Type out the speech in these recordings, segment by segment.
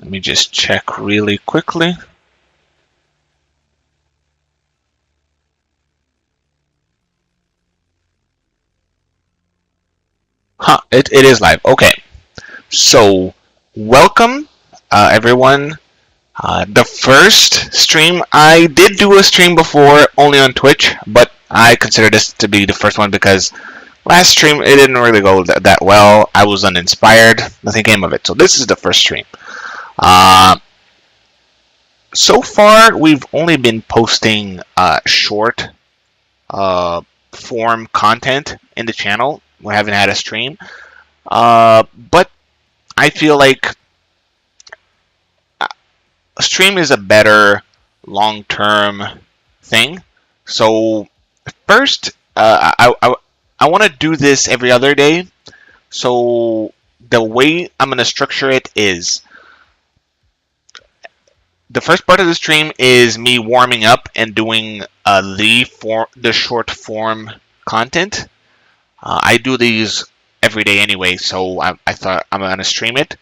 Let me just check really quickly. Huh, it is live. Okay. So, welcome, everyone. The first stream, I did do a stream before only on Twitch, but I consider this to be the first one because last stream it didn't really go that well. I was uninspired. Nothing came of it. So, this is the first stream. Uh, so far, we've only been posting short form content in the channel. We haven't had a stream. But I feel like a stream is a better long-term thing. So first, I want to do this every other day. So the way I'm going to structure it is the first part of the stream is me warming up and doing the short form content. I do these every day anyway, so I thought I'm going to stream it.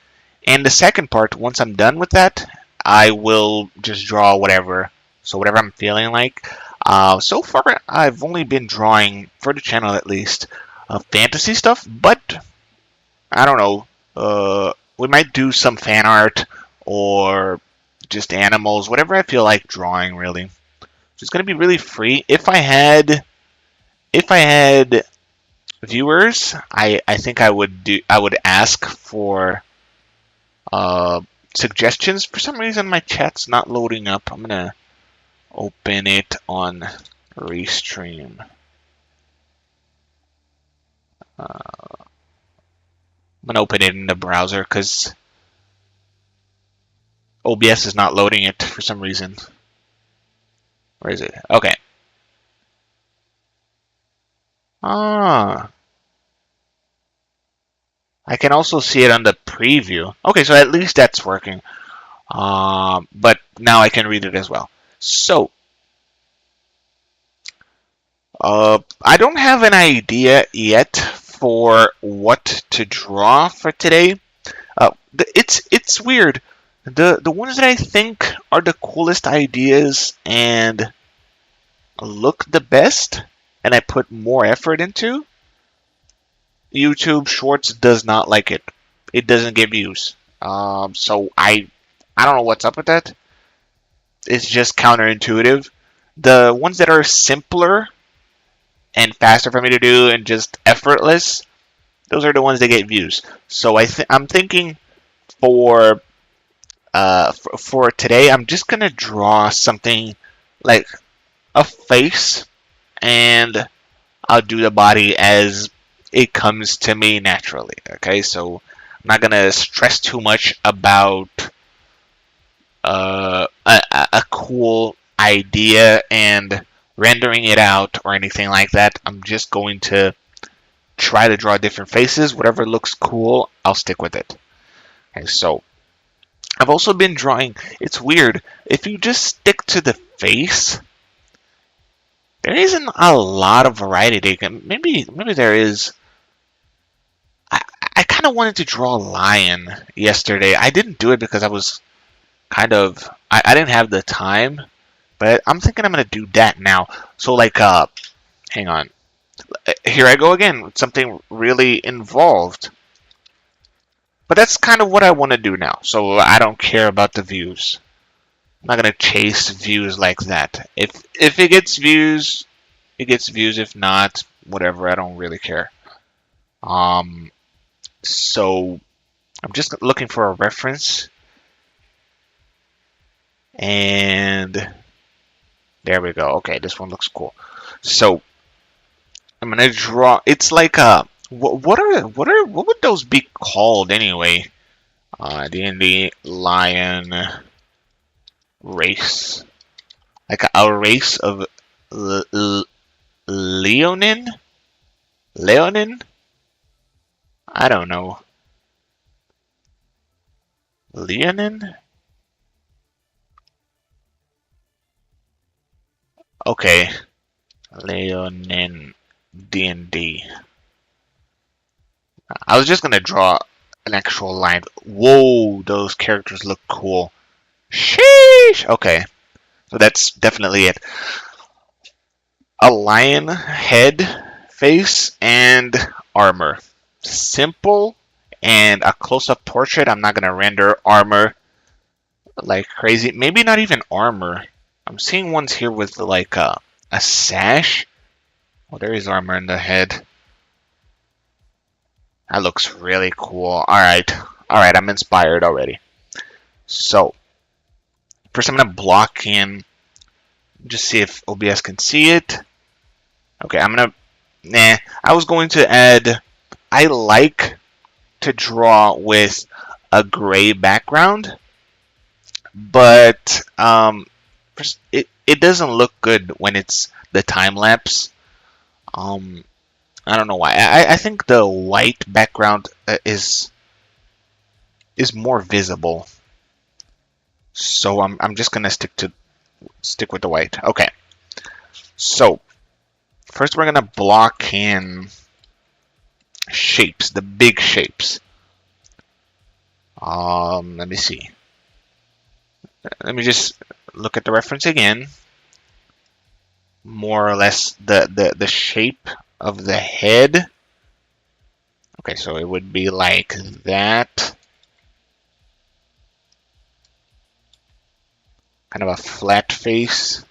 And the second part, once I'm done with that, I will just draw whatever. So whatever I'm feeling like. So far, I've only been drawing, for the channel at least, fantasy stuff. But, I don't know. We might do some fan art or just animals. Whatever I feel like drawing, really. So it's going to be really free. If I had viewers, I think I would ask for suggestions. For some reason my chat's not loading up. I'm gonna open it on Restream. I'm gonna open it in the browser because OBS is not loading it for some reason. Where is it? Okay. I can also see it on the preview. Okay, so at least that's working. But now I can read it as well. So, I don't have an idea yet for what to draw for today. It's weird. The ones that I think are the coolest ideas and look the best, and I put more effort into, YouTube Shorts does not like it. It doesn't get views. So I don't know what's up with that. It's just counterintuitive. The ones that are simpler and faster for me to do and just effortless, those are the ones that get views. So I'm thinking for today, I'm just gonna draw something like a face, and I'll do the body as it comes to me naturally. Okay, so I'm not gonna stress too much about a cool idea and rendering it out or anything like that. I'm just going to try to draw different faces. Whatever looks cool, I'll stick with it. Okay, so I've also been drawing. It's weird. If you just stick to the face, there isn't a lot of variety. They can maybe there is. I kind of wanted to draw a lion yesterday. I didn't do it because I was kind of I didn't have the time, but I'm thinking I'm gonna do that now. So like hang on. Here I go again with something really involved. But that's kind of what I want to do now. So I don't care about the views. I'm not gonna chase views like that. If it gets views, it gets views. If not, whatever. I don't really care. So I'm just looking for a reference, and there we go. Okay, this one looks cool. So I'm gonna draw. It's like a what would those be called anyway? D&D lion race, like a race of Leonin. I don't know. Leonin. Okay, Leonin D&D. I was just gonna draw an actual line. Whoa, those characters look cool. Sheesh! Okay, so that's definitely it. A lion head, face, and armor. Simple and a close-up portrait. I'm not gonna render armor like crazy. Maybe not even armor. I'm seeing ones here with like a sash. Oh, there is armor in the head. That looks really cool. Alright. Alright, I'm inspired already. So, first I'm gonna block in. Just see if OBS can see it. Okay, I'm gonna... Nah, I was going to add... I like to draw with a gray background, but it doesn't look good when it's the time lapse. I don't know why. I think the white background is more visible. So I'm just gonna stick with the white. Okay. So first we're gonna block in shapes, the big shapes. Let me see. Let me just look at the reference again. More or less the shape of the head. Okay, so it would be like that. Kind of a flat face.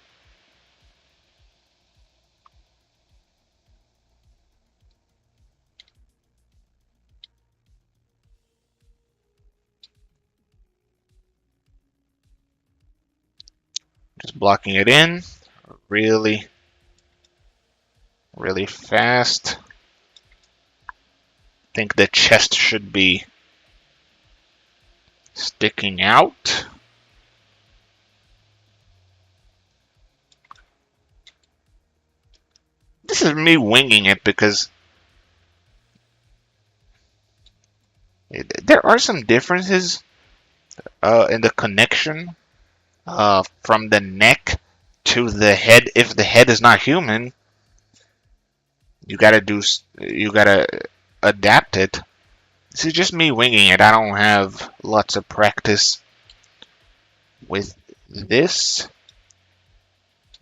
Just blocking it in really fast. I think the chest should be sticking out. This is me winging it because there are some differences in the connection from the neck to the head. If the head is not human, you gotta adapt it. This is just me winging it. I don't have lots of practice with this,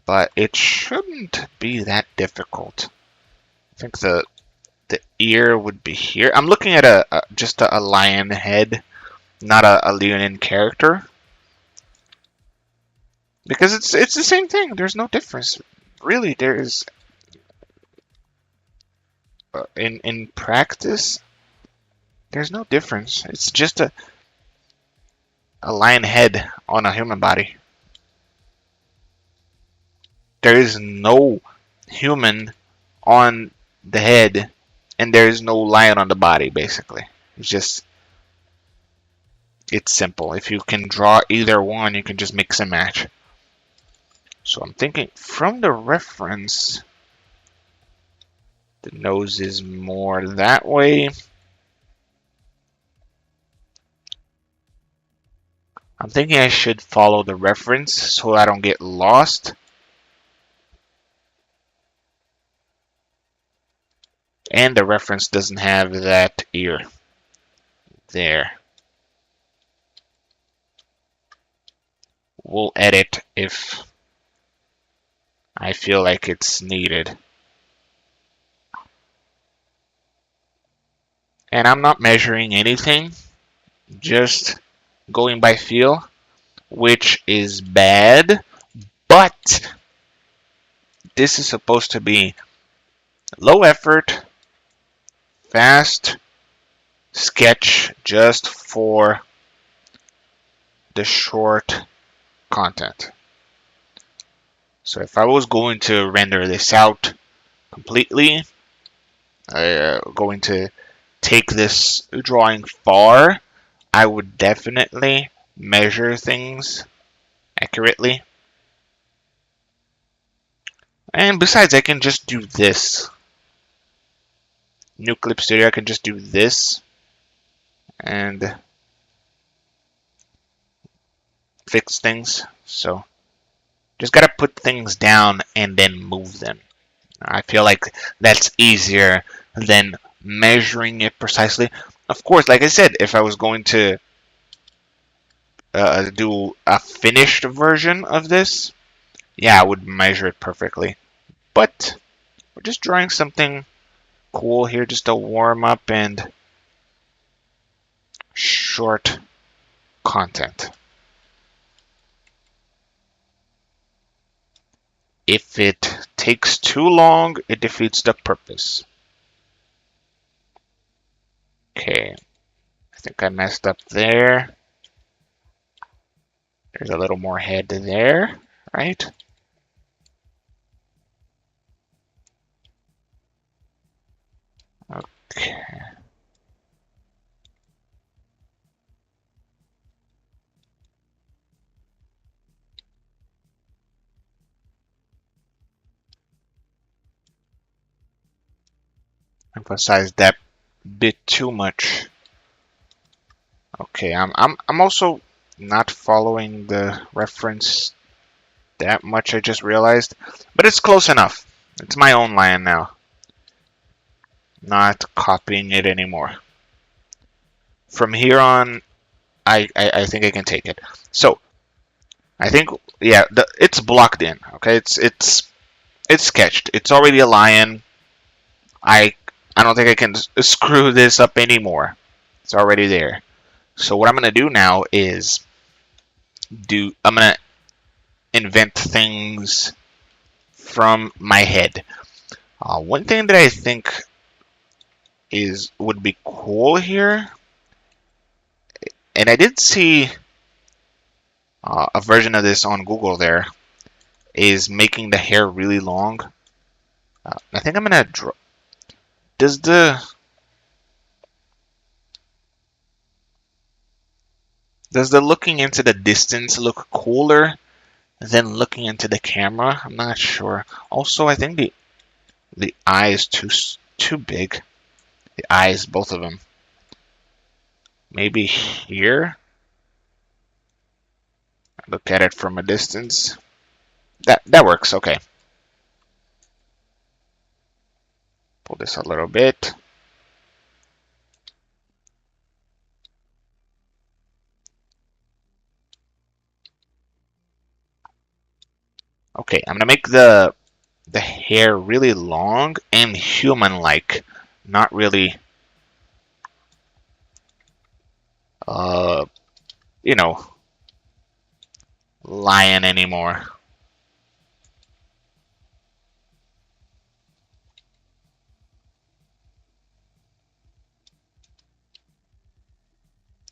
but it shouldn't be that difficult. I think the ear would be here. I'm looking at just a lion head, not a leonine character, because it's the same thing. There's no difference, really. There is in practice. There's no difference. It's just a lion head on a human body. There is no human on the head, and there is no lion on the body, basically. It's simple. If you can draw either one, you can just mix and match. So I'm thinking from the reference, the nose is more that way. I'm thinking I should follow the reference so I don't get lost. And the reference doesn't have that ear there. We'll edit if I feel like it's needed. And I'm not measuring anything, just going by feel, which is bad, but this is supposed to be low effort, fast sketch just for the short content. So if I was going to render this out completely, going to take this drawing far, I would definitely measure things accurately. And besides, I can just do this. New Clip Studio, I can just do this and fix things. So just gotta put things down and then move them. I feel like that's easier than measuring it precisely. of course, like I said, if I was going to do a finished version of this, yeah, I would measure it perfectly. But we're just drawing something cool here, just a warm up and short content. If it takes too long, it defeats the purpose. Okay, I think I messed up there. There's a little more head there, right? Okay. Emphasize that bit too much. Okay, I'm also not following the reference that much, I just realized. But it's close enough. It's my own land now. Not copying it anymore. From here on, I think I can take it. So, I think, yeah, it's blocked in, okay? It's sketched. It's already a lion. I I don't think I can screw this up anymore. It's already there. So what I'm going to do now is I'm going to invent things from my head. One thing that I think would be cool here, and I did see a version of this on Google there, is making the hair really long. I think I'm going to draw. Does the looking into the distance look cooler than looking into the camera? I'm not sure. Also, I think the eye is too big. The eyes, both of them. Maybe here. Look at it from a distance. That works. Okay. Pull this a little bit. Okay, I'm gonna make the hair really long and human-like, not really, uh, you know, lion anymore.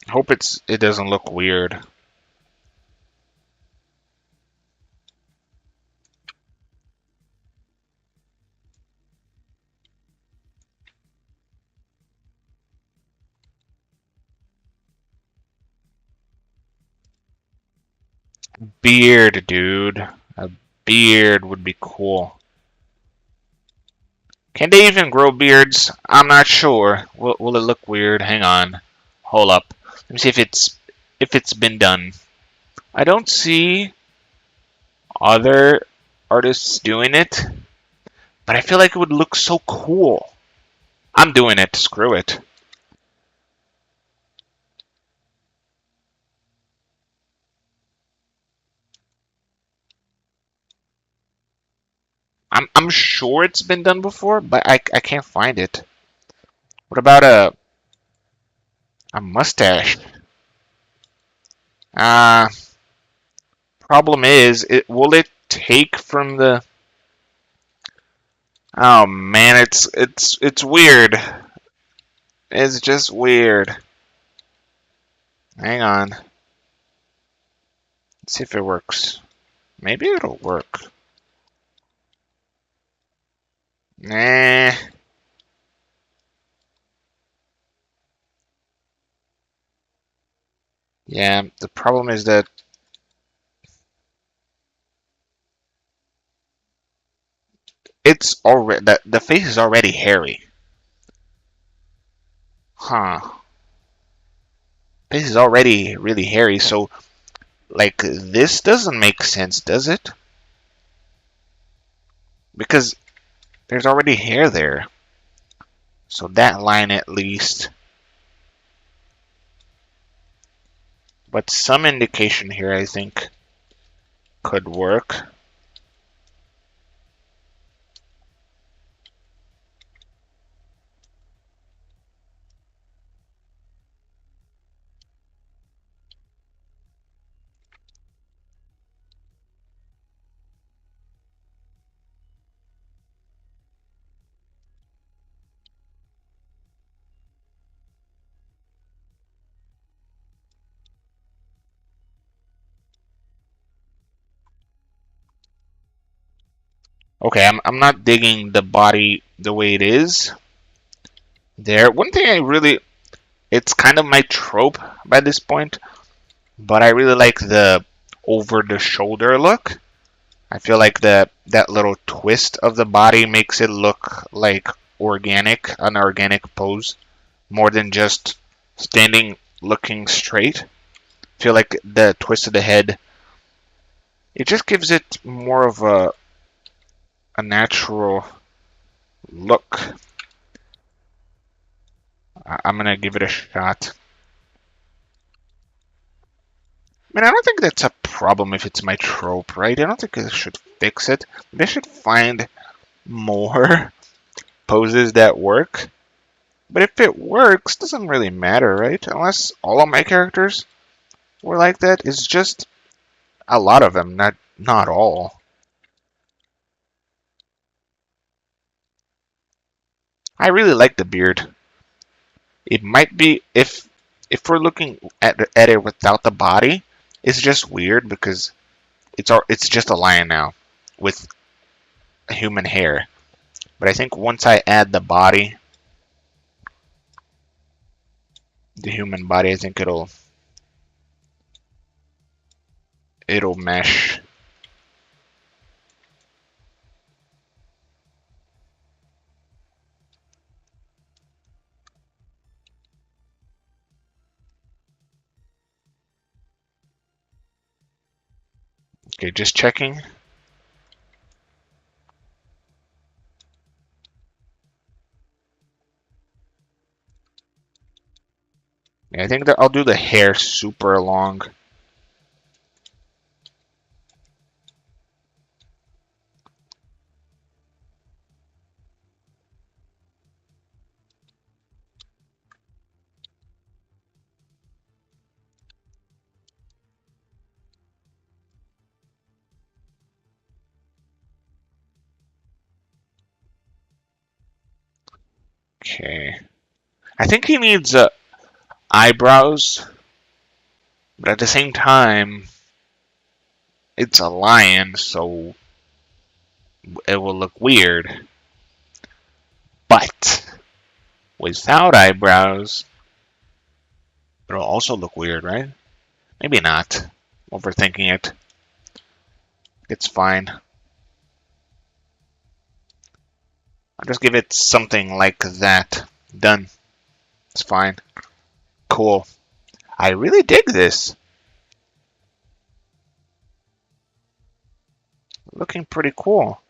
I hope it doesn't look weird. Beard, dude. A beard would be cool. Can they even grow beards? I'm not sure. Will it look weird? Hang on. Hold up. Let me see if it's been done. I don't see other artists doing it, but I feel like it would look so cool. I'm doing it. Screw it. I'm sure it's been done before, but I can't find it. What about a mustache? Uh Problem is, will it take from the? Oh man, it's weird. It's just weird. Hang on. Let's see if it works. Maybe it'll work. Nah. Yeah, the problem is that it's already the face is already hairy. Huh. Face is already really hairy, so like this doesn't make sense, does it? Because there's already hair there. So that line at least but some indication here I think could work. Okay, I'm not digging the body the way it is there. One thing I really, it's kind of my trope by this point, but I really like the over the shoulder look. I feel like that little twist of the body makes it look like organic, an organic pose, more than just standing looking straight. I feel like the twist of the head, it just gives it more of a natural look. I'm gonna give it a shot. I mean, I don't think that's a problem if it's my trope, right? I don't think I should fix it. They should find more poses that work. But if it works, it doesn't really matter, right? Unless all of my characters were like that. It's just a lot of them, not all. I really like the beard. It might be if we're looking at it without the body, it's just weird because it's just a lion now with human hair. But I think once I add the body, the human body, I think it'll mesh. Okay, just checking. Yeah, I think that I'll do the hair super long. Okay. I think he needs eyebrows, but at the same time, it's a lion, so it will look weird. But without eyebrows, it'll also look weird, right? Maybe not. Overthinking it. It's fine. I'll just give it something like that. Done. It's fine. Cool. I really dig this. Looking pretty cool.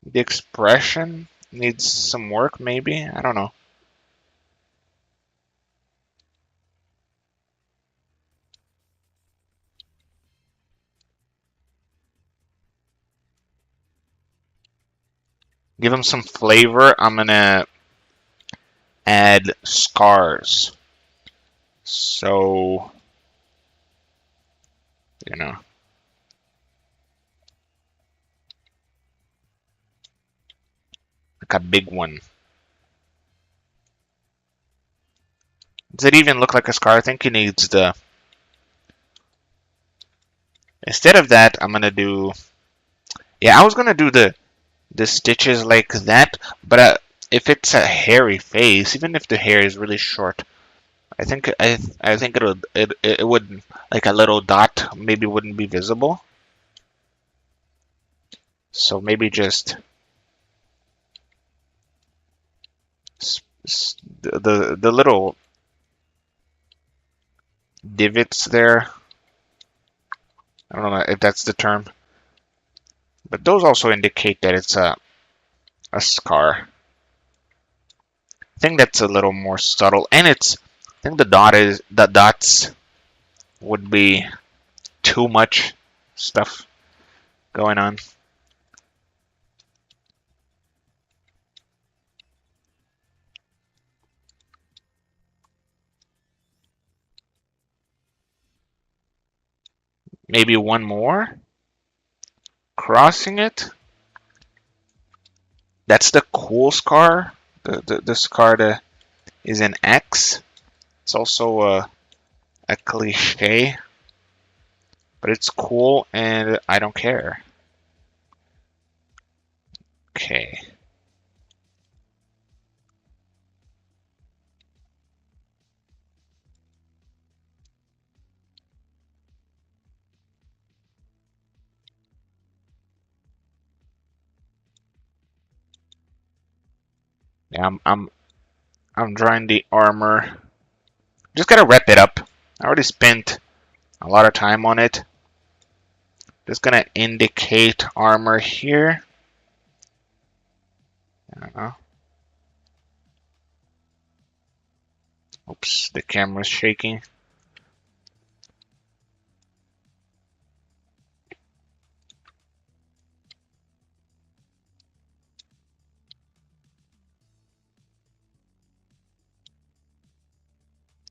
The expression needs some work, maybe? I don't know. Give him some flavor. I'm gonna add scars. So, you know. Like a big one. Does it even look like a scar? I think he needs the... Instead of that, I'm gonna do... Yeah, I was gonna do the stitches like that, but if it's a hairy face, even if the hair is really short, I think it would, like a little dot maybe wouldn't be visible. So maybe just the little divots there. I don't know if that's the term, but those also indicate that it's a scar. I think that's a little more subtle, and I think the dots would be too much stuff going on. Maybe one more. Crossing it. That's the cool scar. The scar that is an X. It's also a cliche, but it's cool and I don't care. Okay. Yeah, I'm drawing the armor. Just gotta wrap it up. I already spent a lot of time on it. Just gonna indicate armor here. I don't know. Oops, the camera's shaking.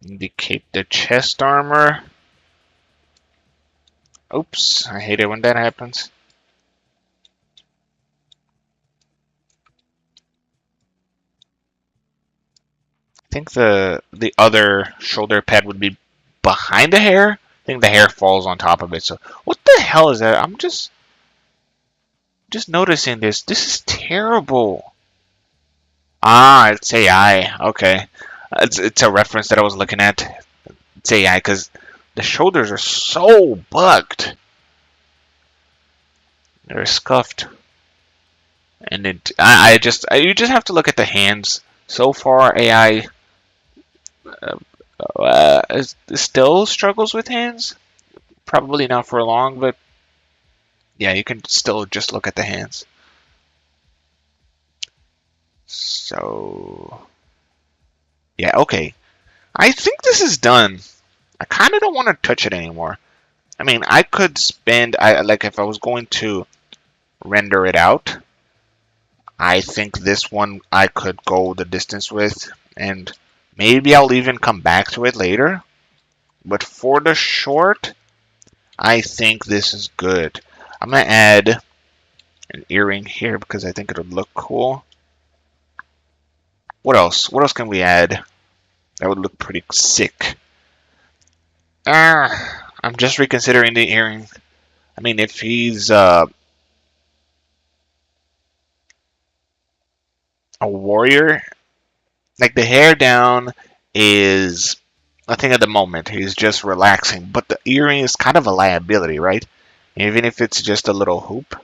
Indicate the chest armor. Oops, I hate it when that happens. I think the other shoulder pad would be behind the hair. I think the hair falls on top of it. So what the hell is that? I'm just noticing this. This is terrible. Ah, it's AI. Okay. It's a reference that I was looking at. It's AI because the shoulders are so bugged. They're scuffed. And you just have to look at the hands. So far, AI still struggles with hands. Probably not for long, but yeah, you can still just look at the hands. So yeah, okay. I think this is done. I kind of don't want to touch it anymore. I mean, I could spend, like if I was going to render it out, I think this one I could go the distance with, and maybe I'll even come back to it later. But for the short, I think this is good. I'm gonna add an earring here because I think it would look cool. What else? What else can we add? That would look pretty sick. I'm just reconsidering the earring. I mean, if he's a warrior, like the hair down is nothing at the moment. He's just relaxing. But the earring is kind of a liability, right? Even if it's just a little hoop.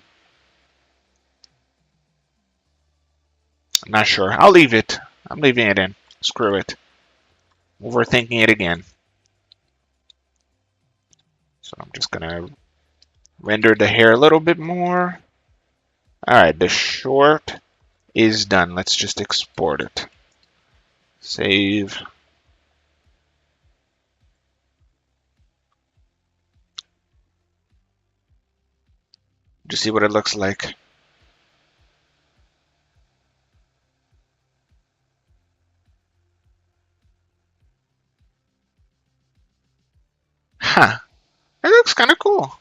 I'm not sure. I'll leave it. I'm leaving it in. Screw it. Overthinking it again. So I'm just gonna render the hair a little bit more. Alright, the short is done. Let's just export it. Save. Just see what it looks like. Huh. It looks kind of cool.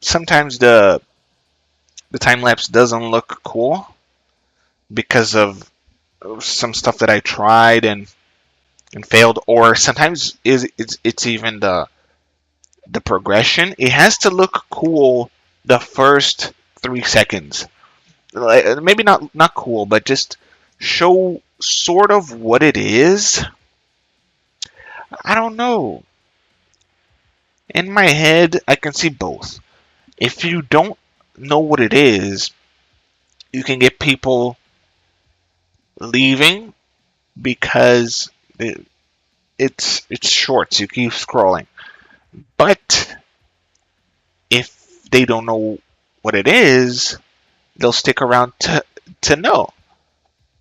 Sometimes the time lapse doesn't look cool because of some stuff that I tried and failed, or sometimes it's even the progression. It has to look cool the first 3 seconds. Like, maybe not cool, but just show sort of what it is. I don't know. In my head, I can see both. If you don't know what it is, you can get people leaving because it's short, so you keep scrolling. But if they don't know what it is, they'll stick around to know.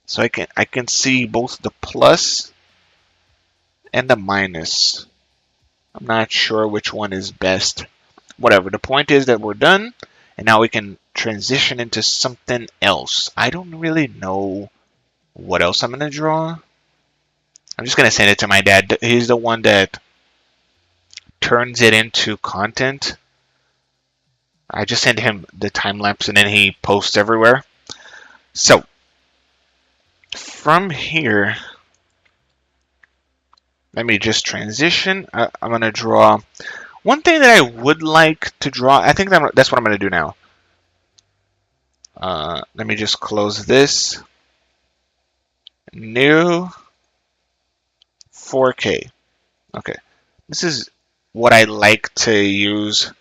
So I can see both the plus and the minus. I'm not sure which one is best. Whatever. The point is that we're done, and now we can transition into something else. I don't really know what else I'm gonna draw. I'm just gonna send it to my dad. He's the one that turns it into content. I just send him the time lapse and then he posts everywhere. So from here, let me just transition. I'm gonna draw one thing that I would like to draw. I think that's what I'm gonna do now. Let me just close this. New 4K. Okay, this is what I like to use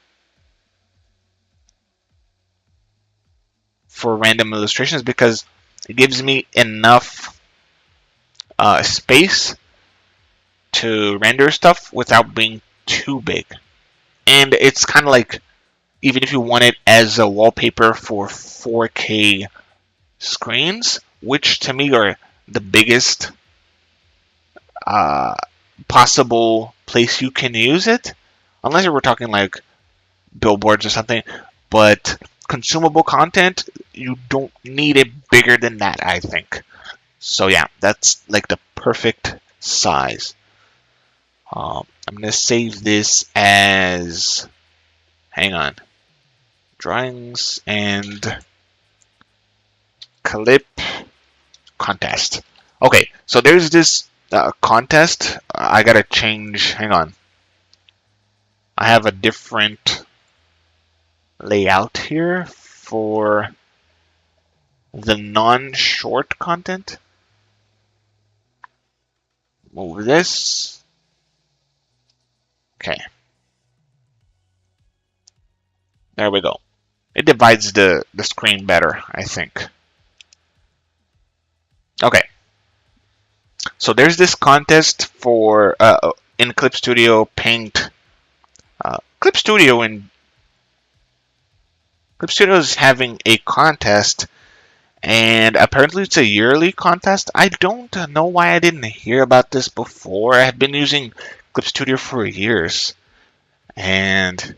for random illustrations because it gives me enough space to render stuff without being too big. And it's kind of like, even if you want it as a wallpaper for 4K screens, which to me are the biggest possible place you can use it, unless we're talking like billboards or something, but consumable content, you don't need it bigger than that, I think. So yeah, that's like the perfect size. I'm gonna save this as, hang on, drawings and clip contest. Okay, so there's this contest. I gotta change, hang on. I have a different layout here for the non-short content. Move this. Okay. There we go. It divides the screen better, I think. Okay. So there's this contest for in Clip Studio Paint. Clip Studio is having a contest, and apparently it's a yearly contest. I don't know why I didn't hear about this before. I have been using Clip Studio for years, and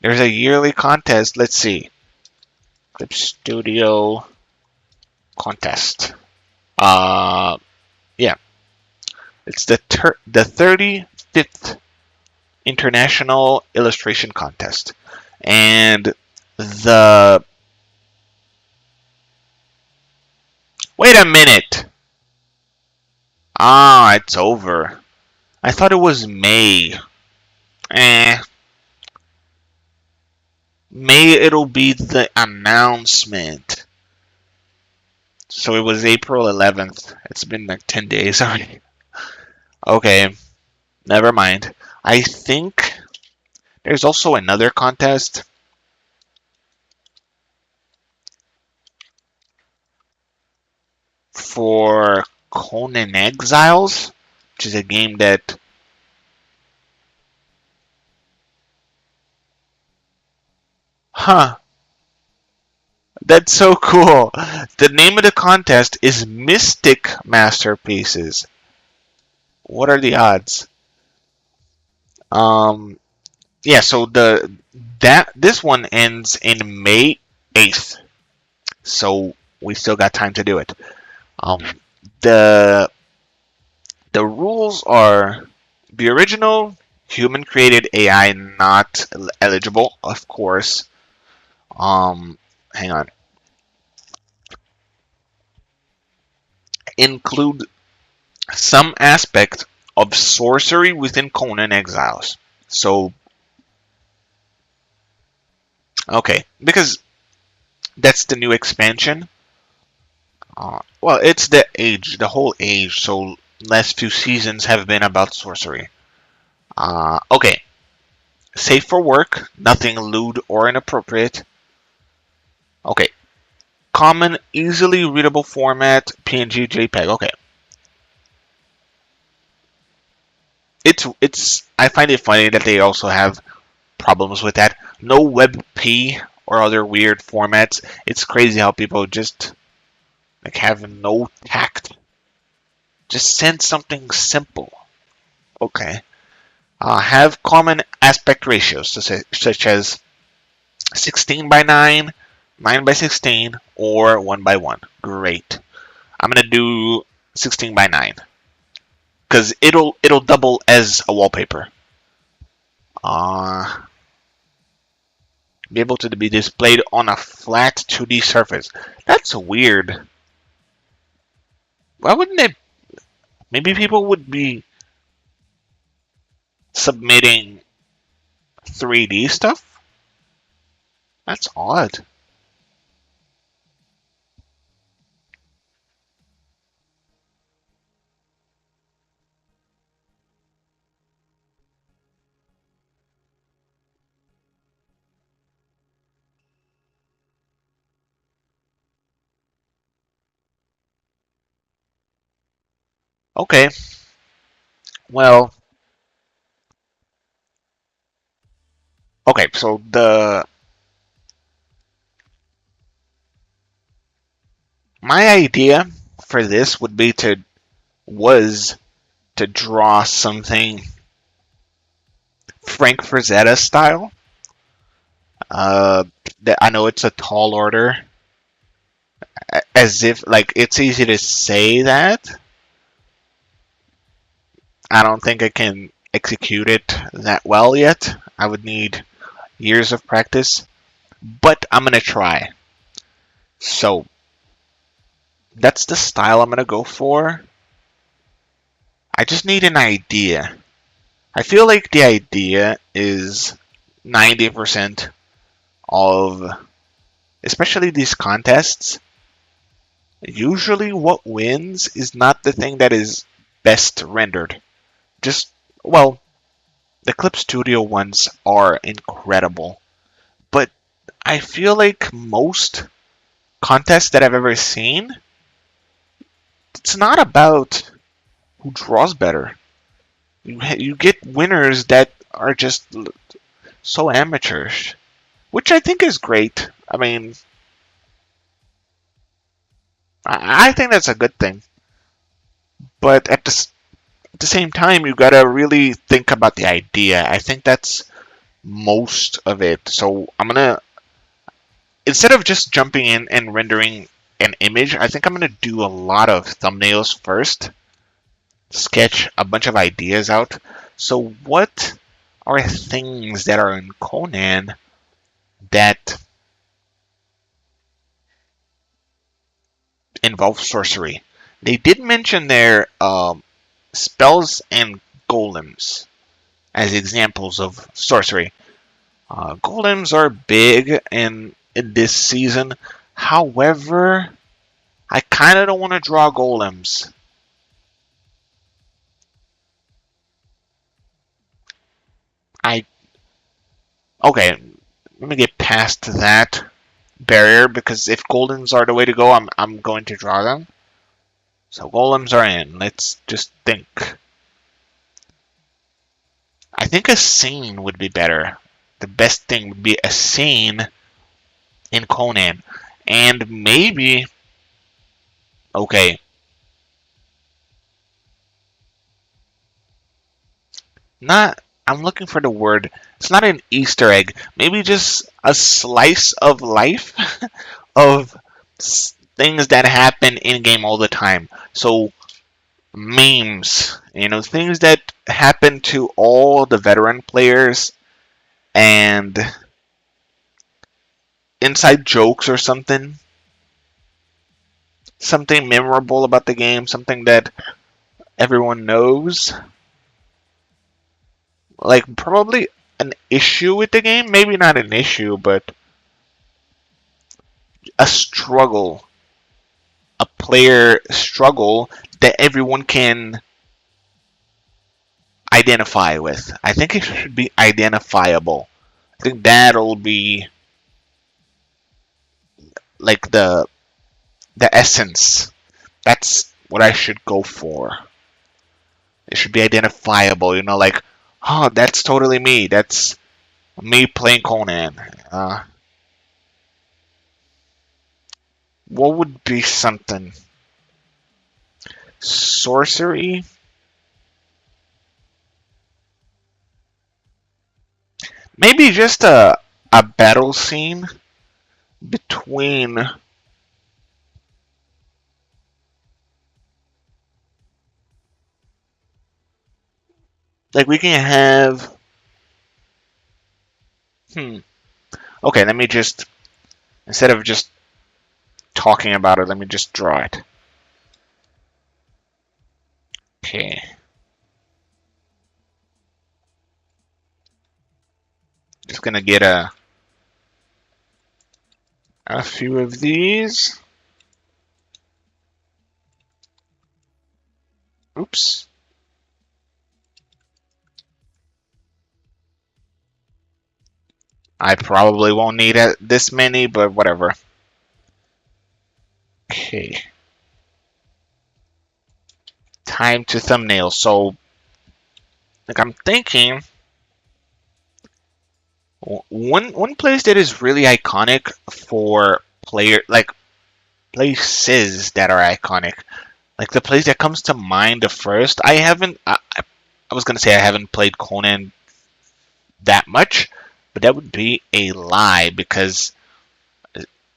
there's a yearly contest. Let's see. Clip Studio contest. Yeah. It's the 35th International Illustration Contest. And the... Wait a minute! Ah, it's over. I thought it was May. May it'll be the announcement. So it was April 11th. It's been like 10 days already. Okay, never mind. I think there's also another contest. For Conan Exiles, which is a game that that's so cool. The name of the contest is Mystic Masterpieces. What are the odds? Yeah, so this one ends in May 8th. So we still got time to do it. The rules are the original human created AI not eligible, of course. Hang on. Include some aspect of sorcery within Conan Exiles. So, okay, because that's the new expansion. Well, it's the whole age. So, last few seasons have been about sorcery. Okay, safe for work, nothing lewd or inappropriate. Okay, common, easily readable format, PNG, JPEG. Okay. I find it funny that they also have problems with that. No WebP or other weird formats. It's crazy how people just like have no tact. Just send something simple. Okay. Have common aspect ratios, such as 16 by 9, 9 by 16, or 1 by 1. Great. I'm gonna do 16 by 9 because it'll double as a wallpaper. Uh, be able to be displayed on a flat 2D surface. That's weird. Why wouldn't it? Maybe people would be submitting 3D stuff? That's odd. Okay, well, okay, so the my idea for this would be to was to draw something Frank Frazetta style. Uh, that I know it's a tall order, as if like it's easy to say that. I don't think I can execute it that well yet. I would need years of practice, but I'm gonna try. So that's the style I'm gonna go for. I just need an idea. I feel like the idea is 90% of, especially these contests. Usually, what wins is not the thing that is best rendered. Just, well, the Clip Studio ones are incredible, but I feel like most contests that I've ever seen, it's not about who draws better. You get winners that are just so amateurish, which I think is great. I mean, I think that's a good thing. But at the same time, you gotta really think about the idea. I think that's most of it. So I'm gonna, instead of just jumping in and rendering an image, I think I'm gonna do a lot of thumbnails first, sketch a bunch of ideas out. So what are things that are in Conan that involve sorcery? They did mention their spells and golems as examples of sorcery. Golems are big in this season. However, I kind of don't want to draw golems. I okay. Let me get past that barrier because if golems are the way to go, I'm going to draw them. So golems are in. Let's just think. I think a scene would be better. The best thing would be a scene in Conan, and maybe okay. Not. I'm looking for the word. It's not an Easter egg. Maybe just a slice of life of things that happen in game all the time. So memes, things that happen to all the veteran players and inside jokes or something. Something memorable about the game, something that everyone knows. Like probably an issue with the game, maybe not an issue, but a struggle, a player struggle that everyone can identify with. I think it should be identifiable. I think that'll be like the essence. That's what I should go for. It should be identifiable, like, oh, that's totally me. That's Me playing Conan. What would be something? Sorcery? Maybe just a battle scene between, like, we can have. Hmm. Okay, let me just, instead of just talking about it, let me just draw it. Okay. Just gonna get a few of these. Oops. I probably won't need this many, but whatever. Okay. Time to thumbnail. So, like, I'm thinking one place that is really iconic for places that are iconic. Like the place that comes to mind the first. I was gonna say I haven't played Conan that much, but that would be a lie because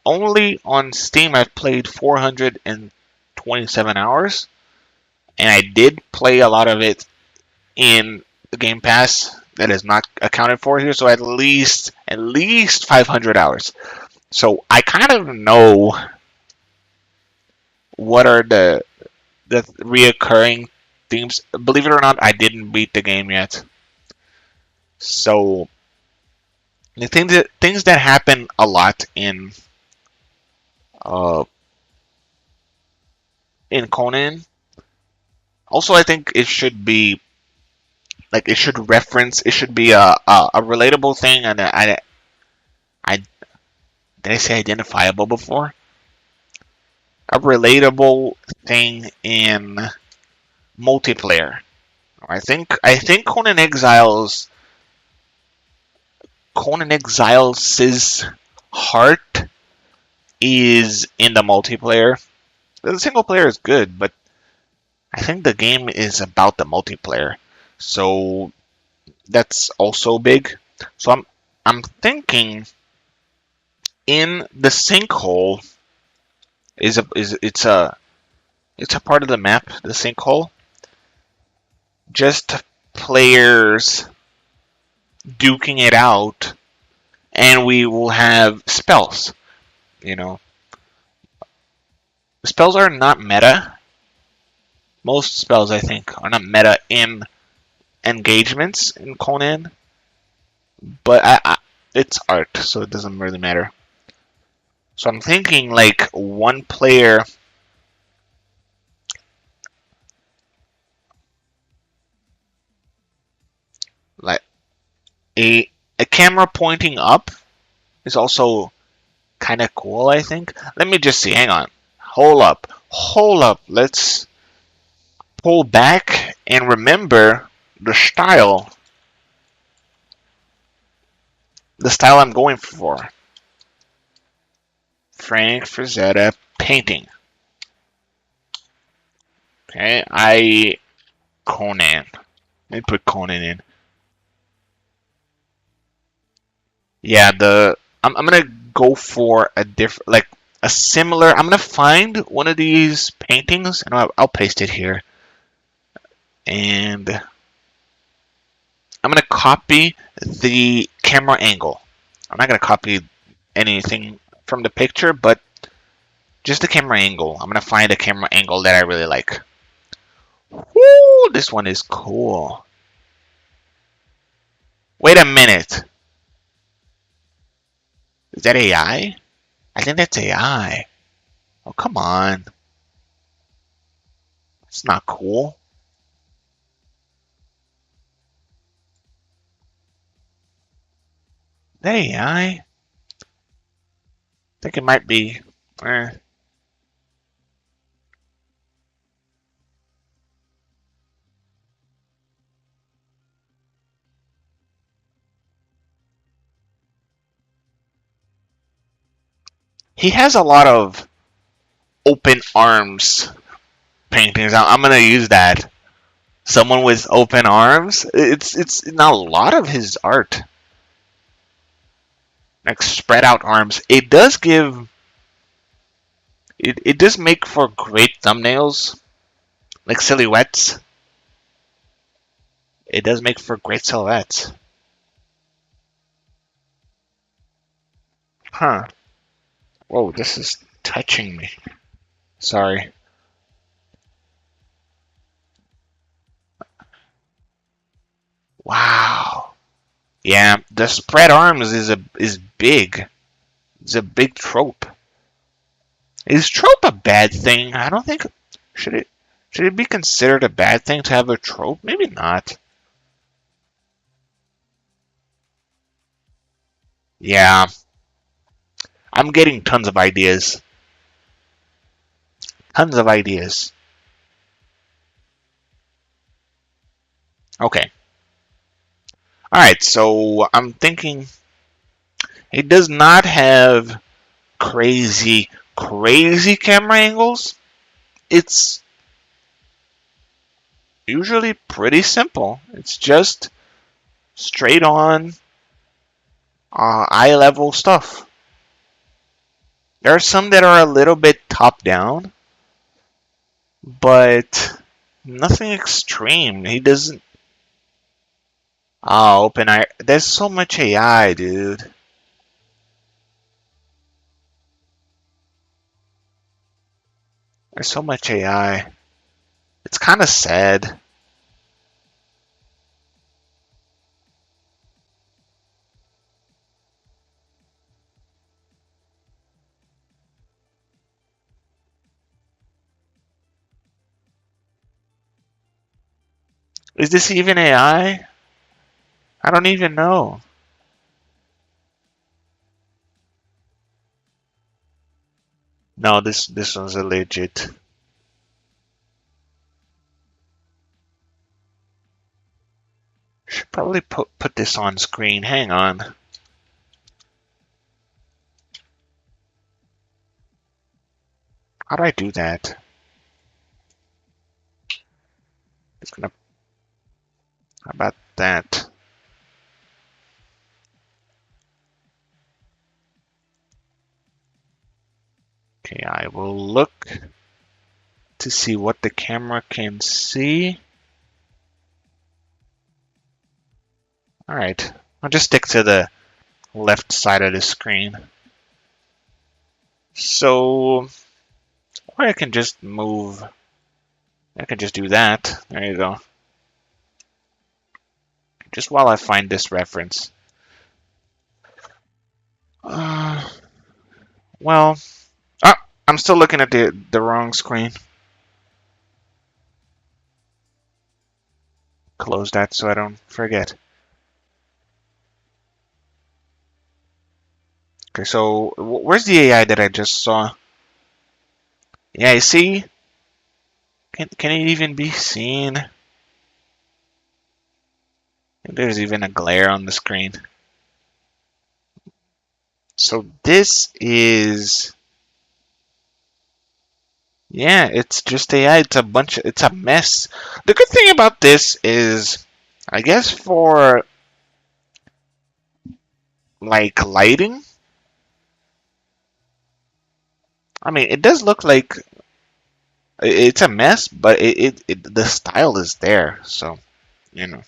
only on Steam I've played 427 hours, and I did play a lot of it in the Game Pass that is not accounted for here, so at least 500 hours. So I kind of know what are the reoccurring themes. Believe it or not, I didn't beat the game yet. So the things that happen a lot uh in Conan. Also, I think it should be like it should reference. It should be a relatable thing, and I did I say identifiable before? A relatable thing in multiplayer. I think Conan Exiles' heart is in the multiplayer. The single player is good, but I think the game is about the multiplayer. So that's also big. So I'm thinking in the sinkhole it's a part of the map, the sinkhole. Just players duking it out, and we will have spells. You know, spells are not meta. Most spells, I think, are not meta in engagements in Conan, but it's art, so it doesn't really matter. So I'm thinking like one player, like a camera pointing up is also kind of cool. I think. Let me just see. Hang on. Hold up. Let's pull back and remember the style. The style I'm going for. Frank Frazetta painting. Okay, Conan. Let me put Conan in. Yeah, I'm gonna go for a different, like a similar. I'm gonna find one of these paintings and I'll paste it here, and I'm gonna copy the camera angle. I'm not gonna copy anything from the picture, but just the camera angle. I'm gonna find a camera angle that I really like. Woo! This one is cool. Wait a minute. Is that AI? I think that's AI. Oh, come on. It's not cool. Is that AI? I think it might be. Eh. he has a lot of open arms paintings. I'm gonna use that. Someone with open arms. It's not a lot of his art. Like spread out arms. It does make for great thumbnails, like silhouettes. It does make for great silhouettes. Huh. Whoa, this is touching me. Sorry. Wow. Yeah, the spread arms is big. It's a big trope. Is trope a bad thing? I don't think should it should it be considered a bad thing to have a trope? Maybe not. Yeah, I'm getting tons of ideas. Tons of ideas. Okay. Alright, so I'm thinking it does not have crazy camera angles. It's usually pretty simple. It's just straight on eye level stuff. There are some that are a little bit top down, but nothing extreme. He doesn't. Oh, open eye. There's so much AI, dude. There's so much AI. It's kind of sad. Is this even AI? I don't even know. No, this one's a legit. Should probably put this on screen. Hang on. How do I do that? Just gonna. How about that? Okay, I will look to see what the camera can see. Alright, I'll just stick to the left side of the screen. So, or I can just move. I can just do that. There you go. Just while I find this reference. Uh, well, ah, I'm still looking at the wrong screen. Close that so I don't forget. Okay, so where's the AI that I just saw? Yeah, you see? Can it even be seen? There's even a glare on the screen. So this is, yeah, it's just AI. It's a mess. The good thing about this is, I guess for like lighting, I mean, it does look like it's a mess, but the style is there. So, you know,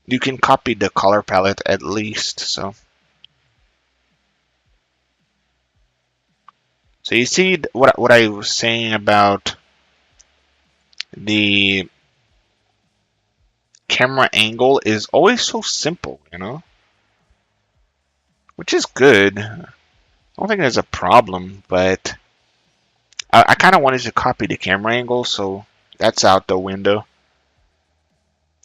you can copy the color palette at least. So you see what I was saying about the camera angle is always so simple, you know, which is good. I don't think there's a problem, but I kind of wanted to copy the camera angle, so that's out the window.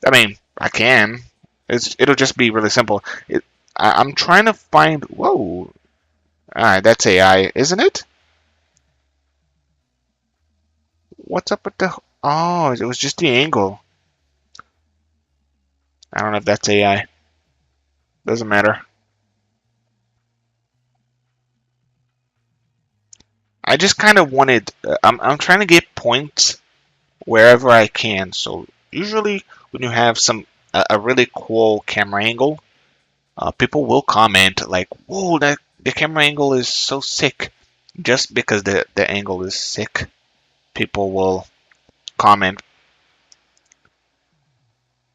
I mean, I can. It'll just be really simple. I'm trying to find. Whoa, alright, that's AI, isn't it? What's up with the? Oh, it was just the angle. I don't know if that's AI. Doesn't matter. I just kind of wanted. I'm trying to get points wherever I can. So usually when you have a really cool camera angle, people will comment like, "Whoa, that the camera angle is so sick." Just because the angle is sick, people will comment.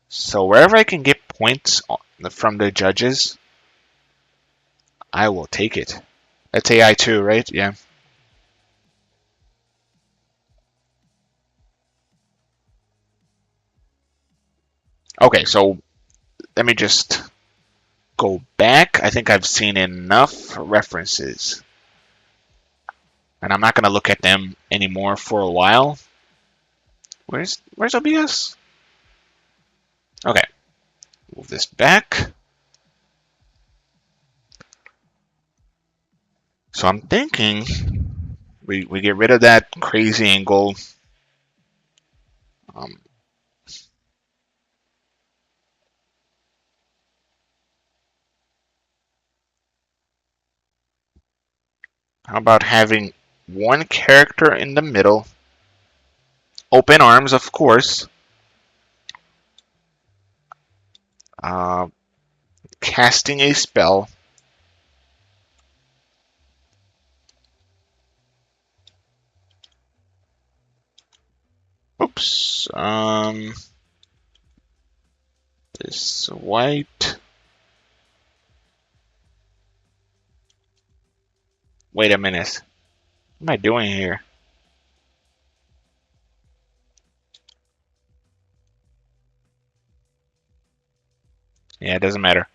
So wherever I can get points from the judges, I will take it. That's AI too, right? Yeah. Okay, so let me just go back. I think I've seen enough references, and I'm not gonna look at them anymore for a while. Where's OBS? Okay, move this back. So I'm thinking we get rid of that crazy angle. Um, how about having one character in the middle, open arms, of course, uh, casting a spell. Oops. This white. Wait a minute. What am I doing here? Yeah, it doesn't matter.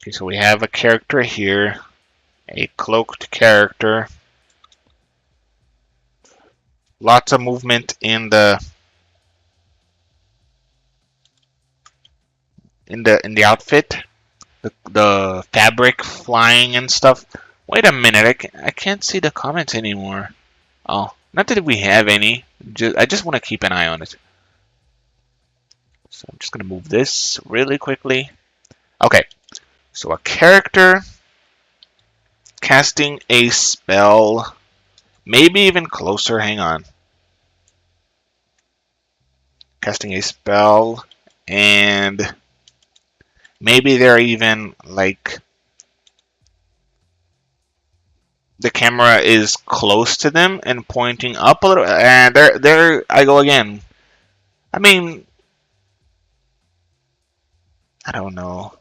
Okay, so we have a character here, a cloaked character. Lots of movement in the outfit. The fabric flying and stuff. Wait a minute, I can't see the comments anymore. Oh, not that we have any. I just want to keep an eye on it. So I'm just going to move this really quickly. Okay, so a character casting a spell. Maybe even closer, hang on. Casting a spell, and maybe they're even like the camera is close to them and pointing up a little, and there I go again. I mean, I don't know.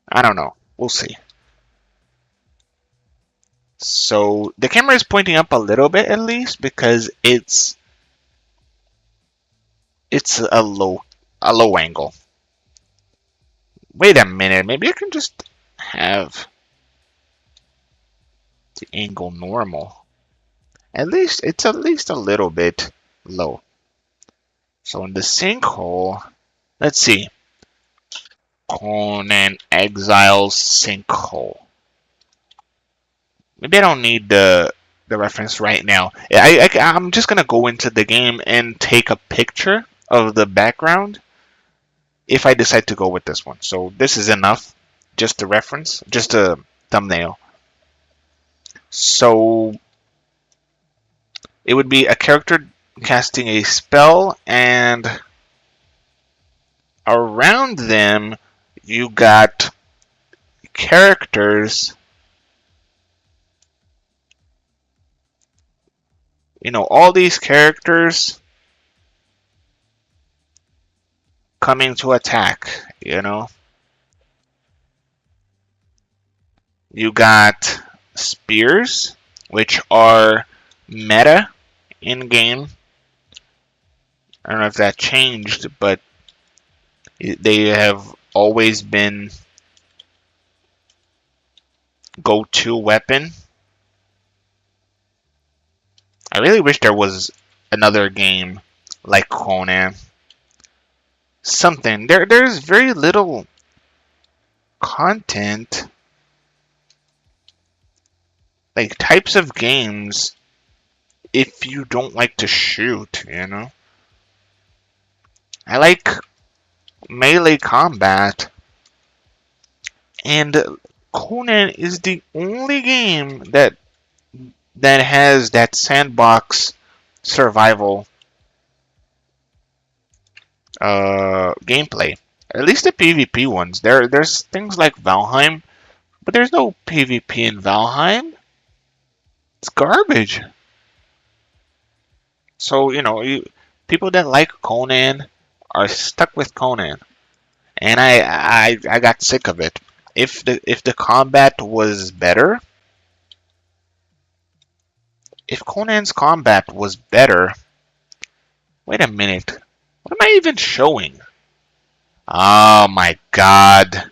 I don't know. We'll see. So the camera is pointing up a little bit at least because it's a low angle. Wait a minute. Maybe I can just have the angle normal. At least a little bit low. So in the sinkhole, let's see. Conan Exiles sinkhole. Maybe I don't need the reference right now. I'm just gonna go into the game and take a picture of the background if I decide to go with this one. So this is enough, just a reference, just a thumbnail. So it would be a character casting a spell, and around them you got characters. All these characters coming to attack. You got spears, which are meta in game. I don't know if that changed, but they have always been go-to weapon. I really wish there was another game like Conan. Something. There's very little content, like types of games, if you don't like to shoot. I like melee combat, and Conan is the only game that has that sandbox survival gameplay. At least the PvP ones. There's things like Valheim, but there's no PvP in Valheim. It's garbage. So people that like Conan are stuck with Conan, and I got sick of it. If the combat was better, if Conan's combat was better, wait a minute, what am I even showing? Oh my god,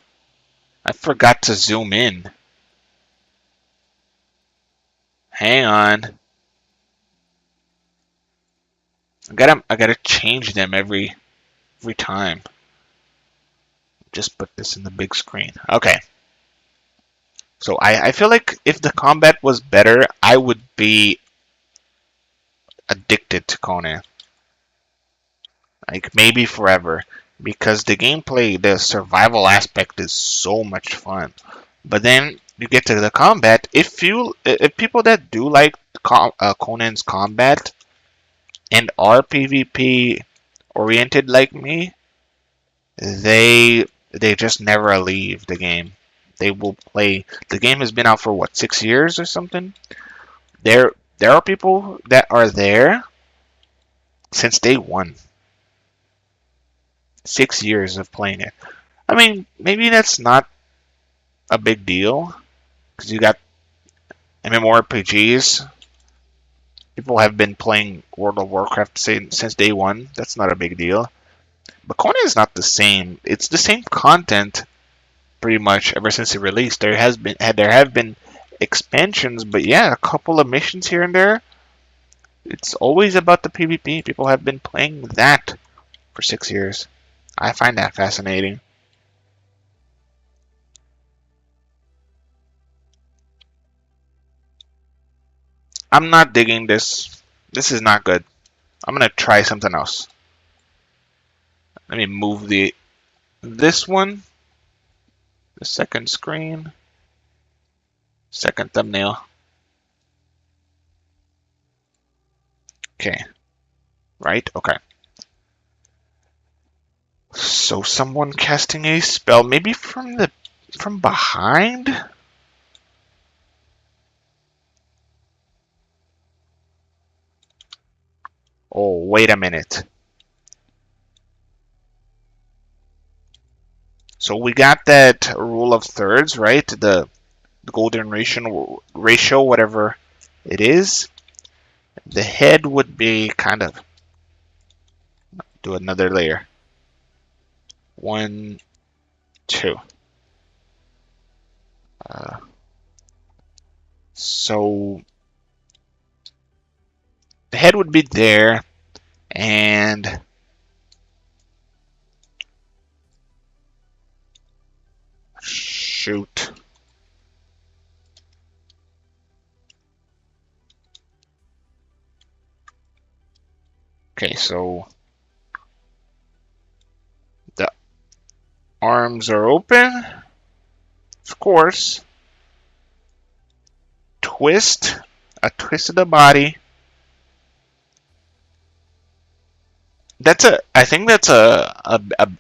I forgot to zoom in. Hang on, I gotta change them every time. Just put this in the big screen. Okay. So I feel like if the combat was better, I would be addicted to Conan. Like maybe forever. Because the gameplay, the survival aspect is so much fun. But then you get to the combat. If people that do like Conan's combat and are PvP oriented like me, they just never leave the game. They will play. The game has been out for what, 6 years or something? There are people that are there since day one. 6 years of playing it. I mean, maybe that's not a big deal because you got MMORPGs. People have been playing World of Warcraft since day one. That's not a big deal. But Conan is not the same. It's the same content pretty much ever since it released. There have been expansions, but yeah, a couple of missions here and there. It's always about the PvP. People have been playing that for 6 years. I find that fascinating. I'm not digging this. This is not good. I'm gonna try something else. Let me move this one, the second screen, second thumbnail. Okay, right? Okay. So someone casting a spell, maybe from behind? Oh, wait a minute. So we got that rule of thirds, right? The golden ratio, whatever it is. The head would be kind of do another layer. 1, 2. Uh, so the head would be there, and shoot. Okay, so the arms are open, of course. Twist, a twist of the body. I think that's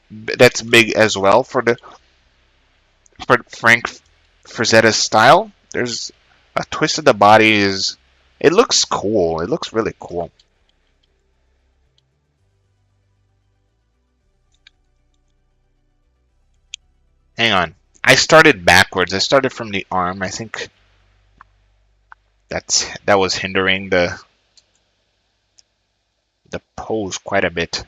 that's big as well for Frank Frazetta's style. There's a twist of the body it looks cool. It looks really cool. Hang on. I started backwards. I started from the arm. I think that was hindering the pose quite a bit.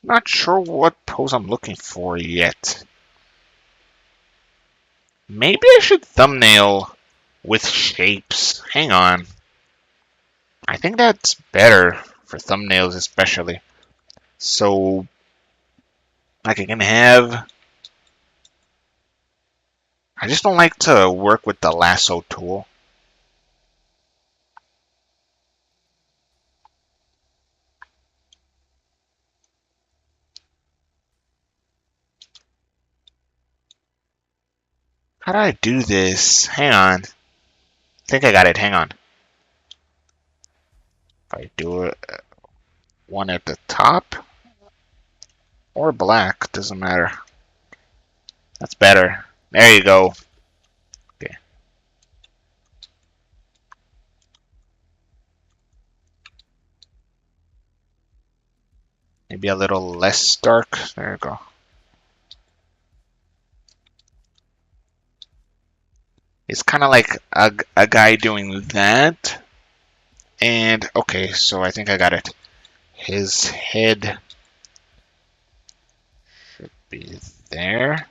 Not sure what pose I'm looking for yet. Maybe I should thumbnail with shapes. Hang on. I think that's better for thumbnails especially. So, like I can have... I just don't like to work with the lasso tool. How do I do this? Hang on. I think I got it. Hang on. If I do it, one at the top or black, doesn't matter. That's better. There you go. Okay. Maybe a little less dark. There you go. It's kind of like a guy doing that. And, okay, so I think I got it. His head should be there.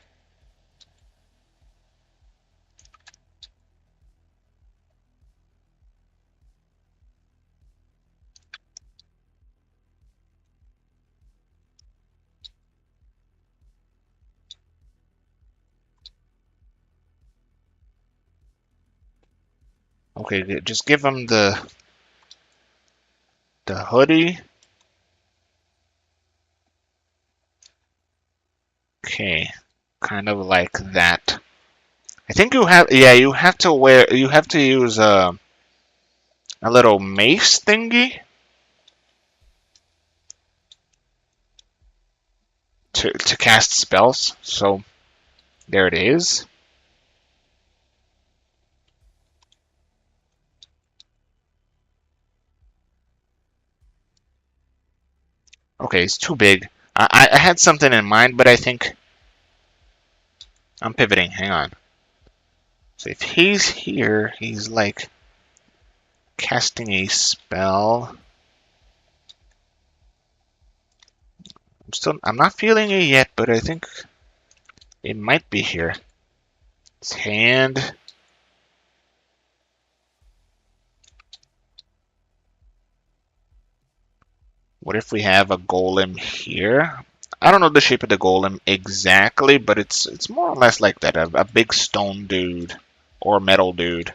Okay, just give him the hoodie. Okay, kind of like that. I think you have, yeah, you have to use a little mace thingy to cast spells. So there it is. Okay, it's too big. I had something in mind, but I think I'm pivoting. Hang on. So if he's here, he's like casting a spell. I'm not feeling it yet, but I think it might be here. His hand. What if we have a golem here? I don't know the shape of the golem exactly, but it's more or less like that, a big stone dude or metal dude.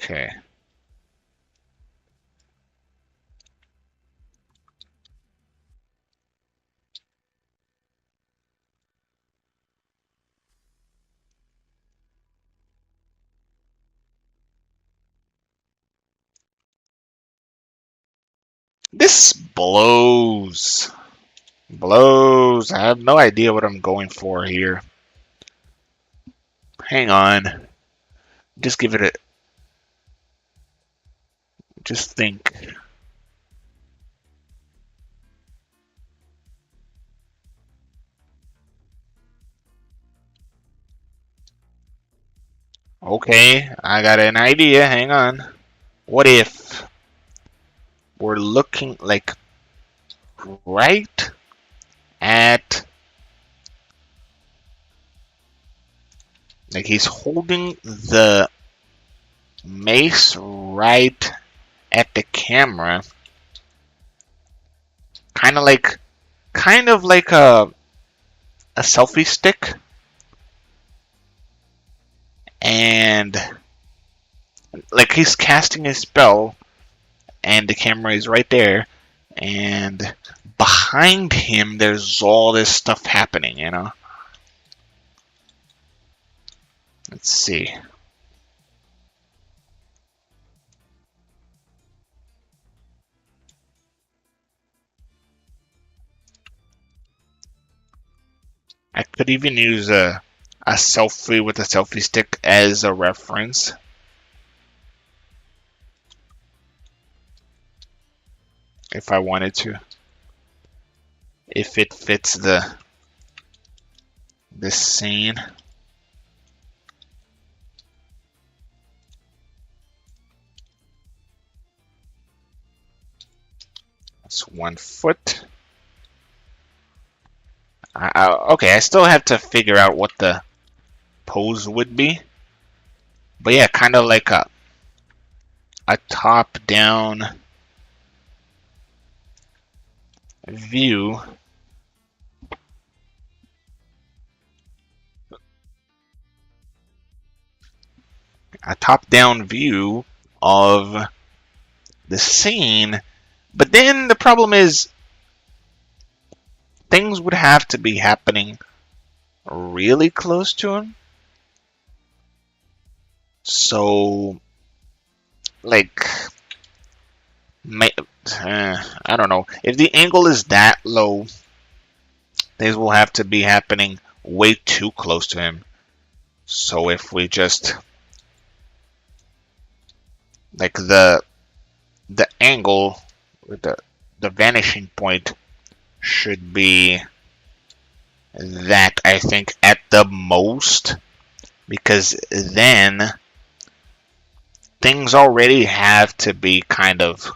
Okay. This blows. Blows. I have no idea what I'm going for here. Hang on. Just give it a... Just think. Okay, I got an idea. Hang on. What if we're looking like right at... Like he's holding the mace right at the camera. Kind of like a selfie stick. And like he's casting a spell and the camera is right there, and behind him there's all this stuff happening, you know. Let's see. I could even use a selfie with a selfie stick as a reference. If I wanted to. If it fits this scene. That's 1 foot. Okay, I still have to figure out what the pose would be. But yeah, kind of like a top-down view. a top-down view of the scene. But then the problem is things would have to be happening really close to him. So, like, I don't know. If the angle is that low, things will have to be happening way too close to him. So if we just, like, the angle, the vanishing point should be that, I think, at the most, because then things already have to be kind of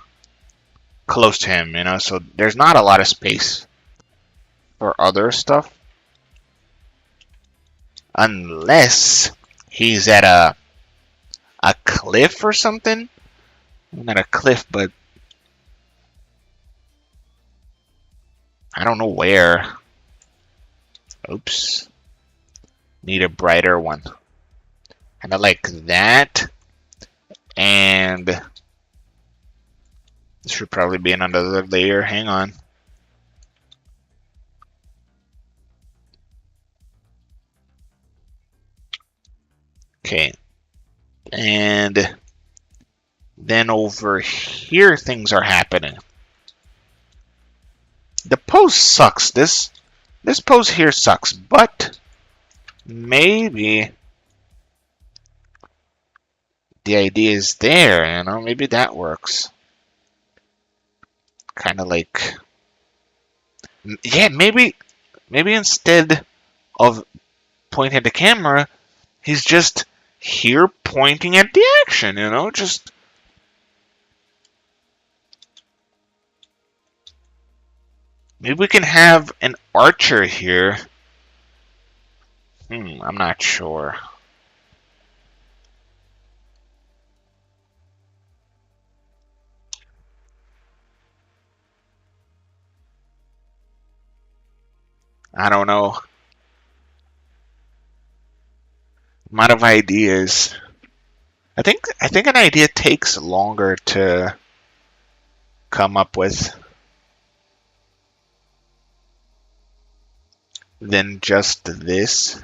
close to him, you know, so there's not a lot of space for other stuff unless he's at a cliff or something. Not a cliff, but I don't know where. Oops. Need a brighter one. Kind of like that. And this should probably be another layer. Hang on. Okay. And then over here, things are happening. The pose sucks. This pose here sucks, but maybe the idea is there, you know? Maybe that works. Kind of like, yeah, maybe instead of pointing at the camera, he's just here pointing at the action, you know? Just maybe we can have an archer here. I'm not sure. I don't know. I'm out of ideas. I think an idea takes longer to come up with than just this.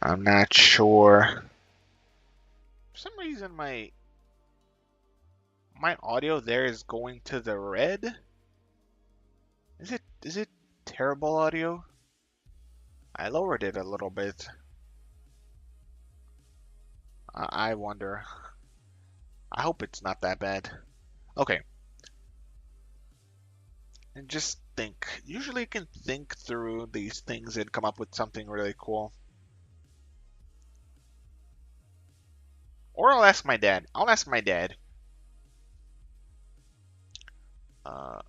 I'm not sure. For some reason my audio there is going to the red. Is it terrible audio? I lowered it a little bit. I wonder. I hope it's not that bad. Okay. And just think. Usually you can think through these things and come up with something really cool. Or I'll ask my dad. I'll ask my dad. Uh,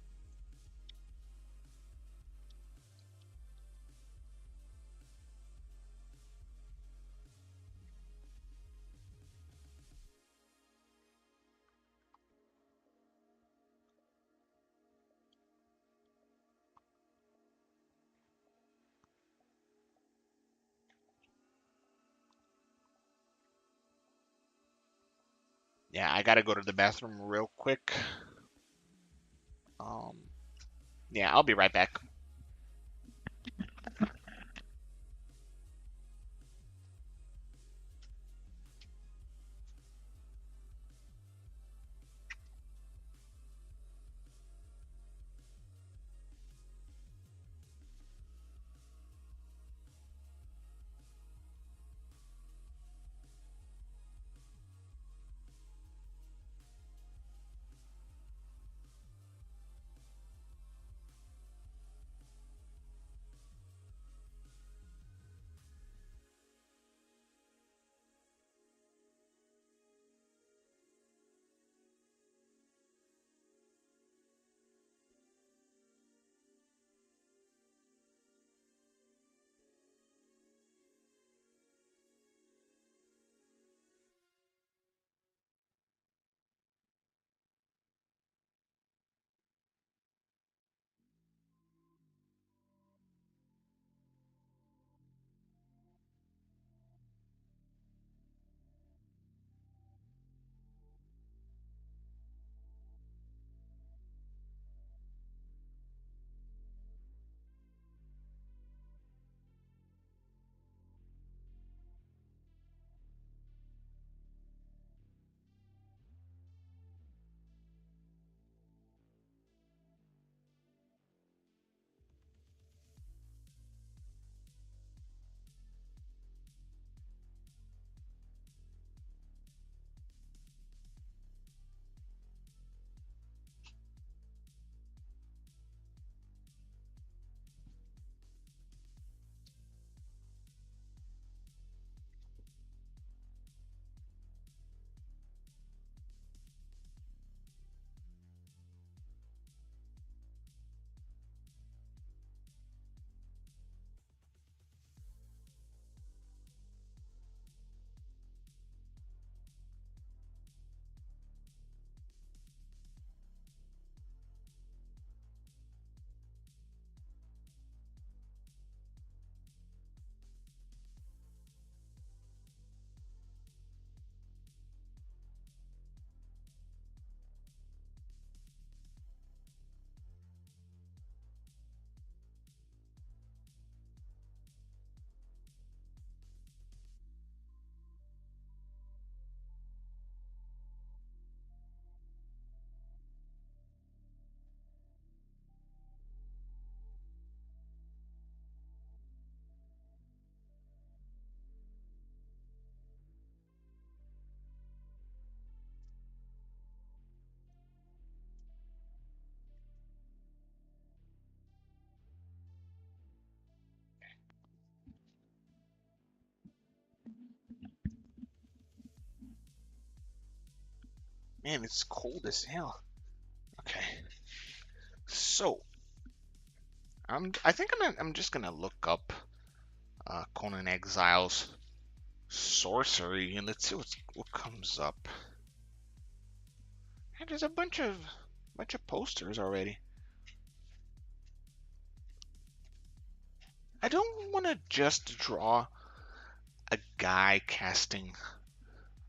yeah, I gotta go to the bathroom real quick. Um, yeah, I'll be right back. Man, it's cold as hell. Okay. So, I think I'm just gonna look up Conan Exiles sorcery and let's see what comes up. And there's a bunch of posters already. I don't want to just draw a guy casting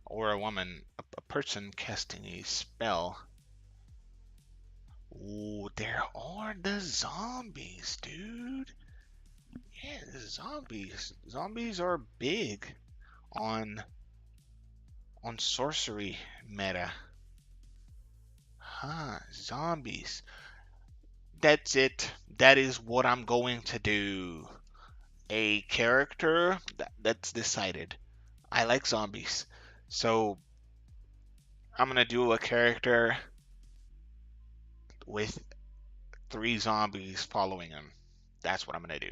or a woman, a person casting a spell. Ooh, there are the zombies, dude. Yeah, the zombies. Zombies are big on sorcery meta. Huh, zombies. That's it. That is what I'm going to do. A character that's decided. I like zombies. So I'm gonna do a character with 3 zombies following him. That's what I'm gonna do.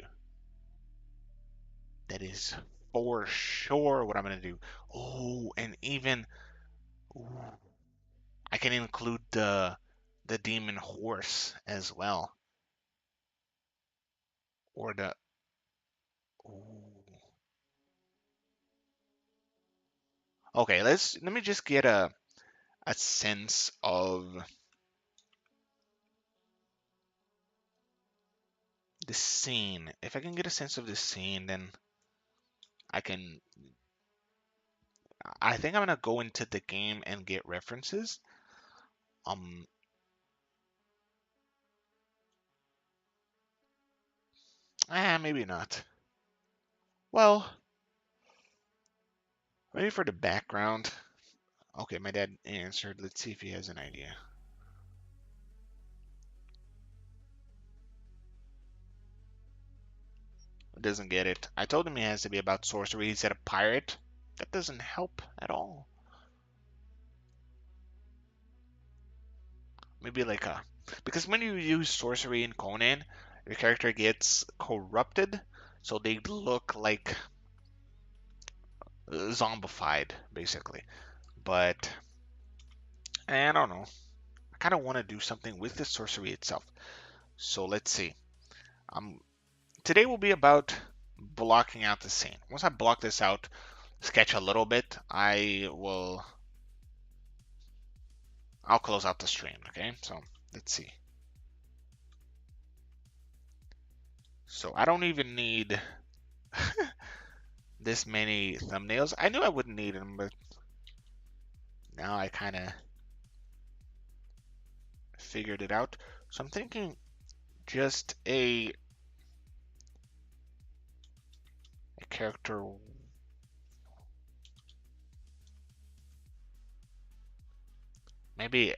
That is for sure what I'm gonna do. Oh, and even ooh, I can include the demon horse as well. Or the ooh. Okay, let me just get a sense of the scene. If I can get a sense of the scene, then I can. I think I'm gonna go into the game and get references. Um, maybe not. Well, maybe for the background. Okay, my dad answered. Let's see if he has an idea. Doesn't get it. I told him he has to be about sorcery. He said a pirate. That doesn't help at all. Maybe like a because when you use sorcery in Conan, your character gets corrupted, so they look like zombified, basically. But I don't know. I kind of want to do something with the sorcery itself. So let's see. Um, Today will be about blocking out the scene. Once I block this out, sketch a little bit, I'll close out the stream. Okay, so let's see. So I don't even need this many thumbnails. I knew I wouldn't need them, but now I kind of figured it out. So I'm thinking just a character. Maybe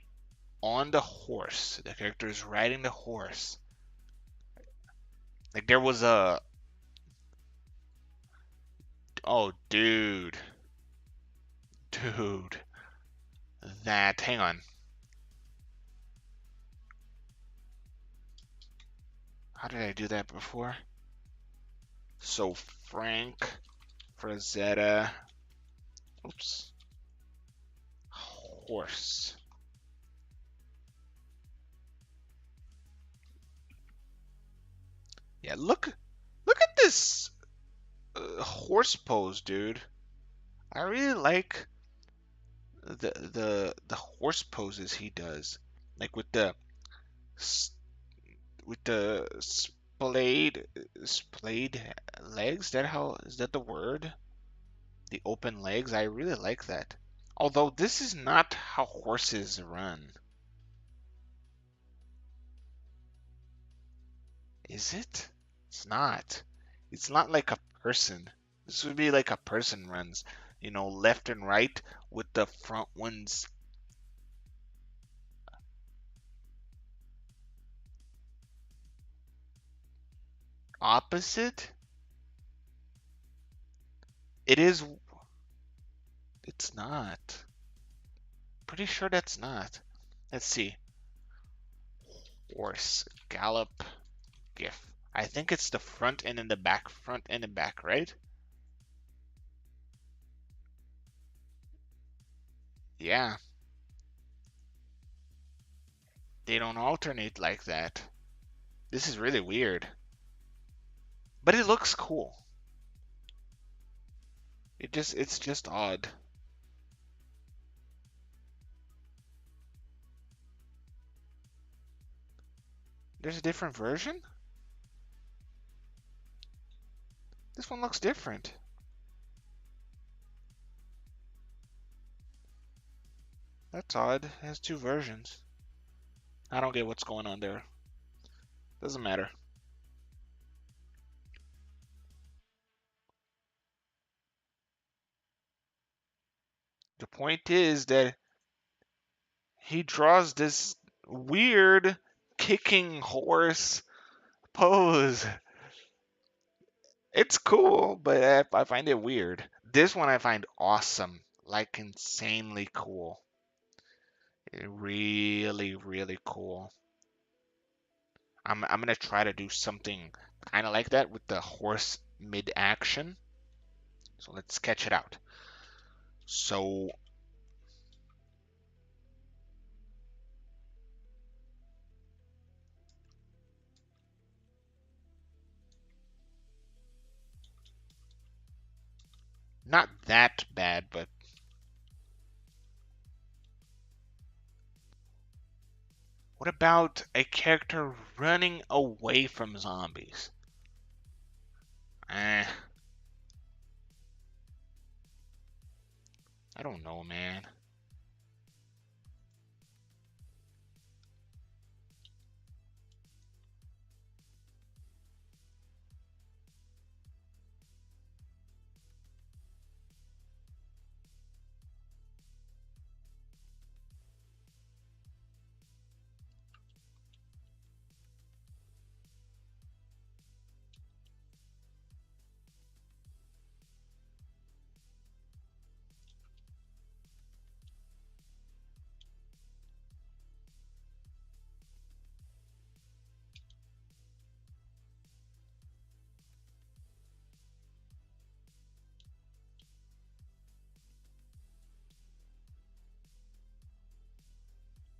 on the horse. The character is riding the horse. Like there was a. Oh, dude. Dude. That. Hang on. How did I do that before? So Frank Frazetta. Oops. Horse. Yeah, look at this horse pose, dude. I really like the horse poses he does, like with the splayed legs. Is that the word? The open legs. I really like that. Although this is not how horses run, is it? It's not. It's not like a person. This would be like a person runs, left and right with the front ones opposite. It is. It's not. Pretty sure that's not. Let's see. Horse gallop GIF. I think it's the front and then the back, front and the back, right? Yeah. They don't alternate like that. This is really weird. But it looks cool. It's just odd. There's a different version? This one looks different. That's odd. It has two versions. I don't get what's going on there. Doesn't matter. The point is that he draws this weird kicking horse pose. It's cool, but I find it weird. This one I find awesome, like insanely cool. Really, really cool. I'm gonna try to do something kind of like that with the horse mid-action. So let's sketch it out. So not that bad, but what about a character running away from zombies? Eh, I don't know, man.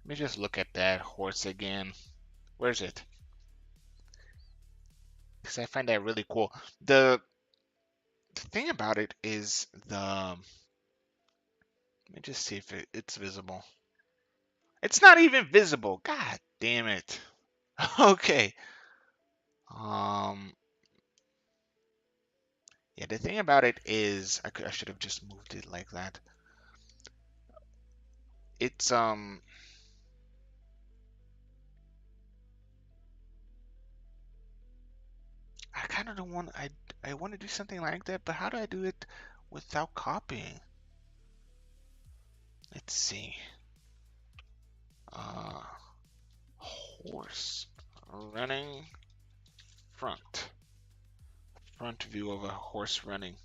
Let me just look at that horse again. Where's it? Because I find that really cool. The thing about it is let me just see if it's visible. It's not even visible. God damn it. Okay. Um. Yeah, the thing about it is, I should have just moved it like that. It's I kind of don't want. I want to do something like that, but how do I do it without copying? Let's see. Uh, horse running front view of a horse running.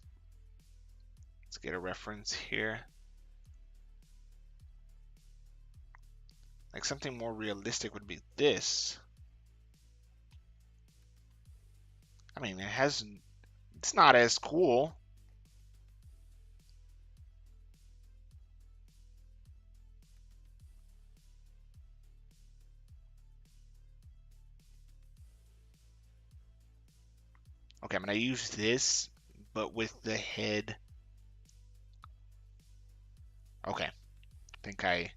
Let's get a reference here. Like something more realistic would be this. I mean, it's not as cool. Okay, I'm gonna use this, but with the head. Okay, I think I.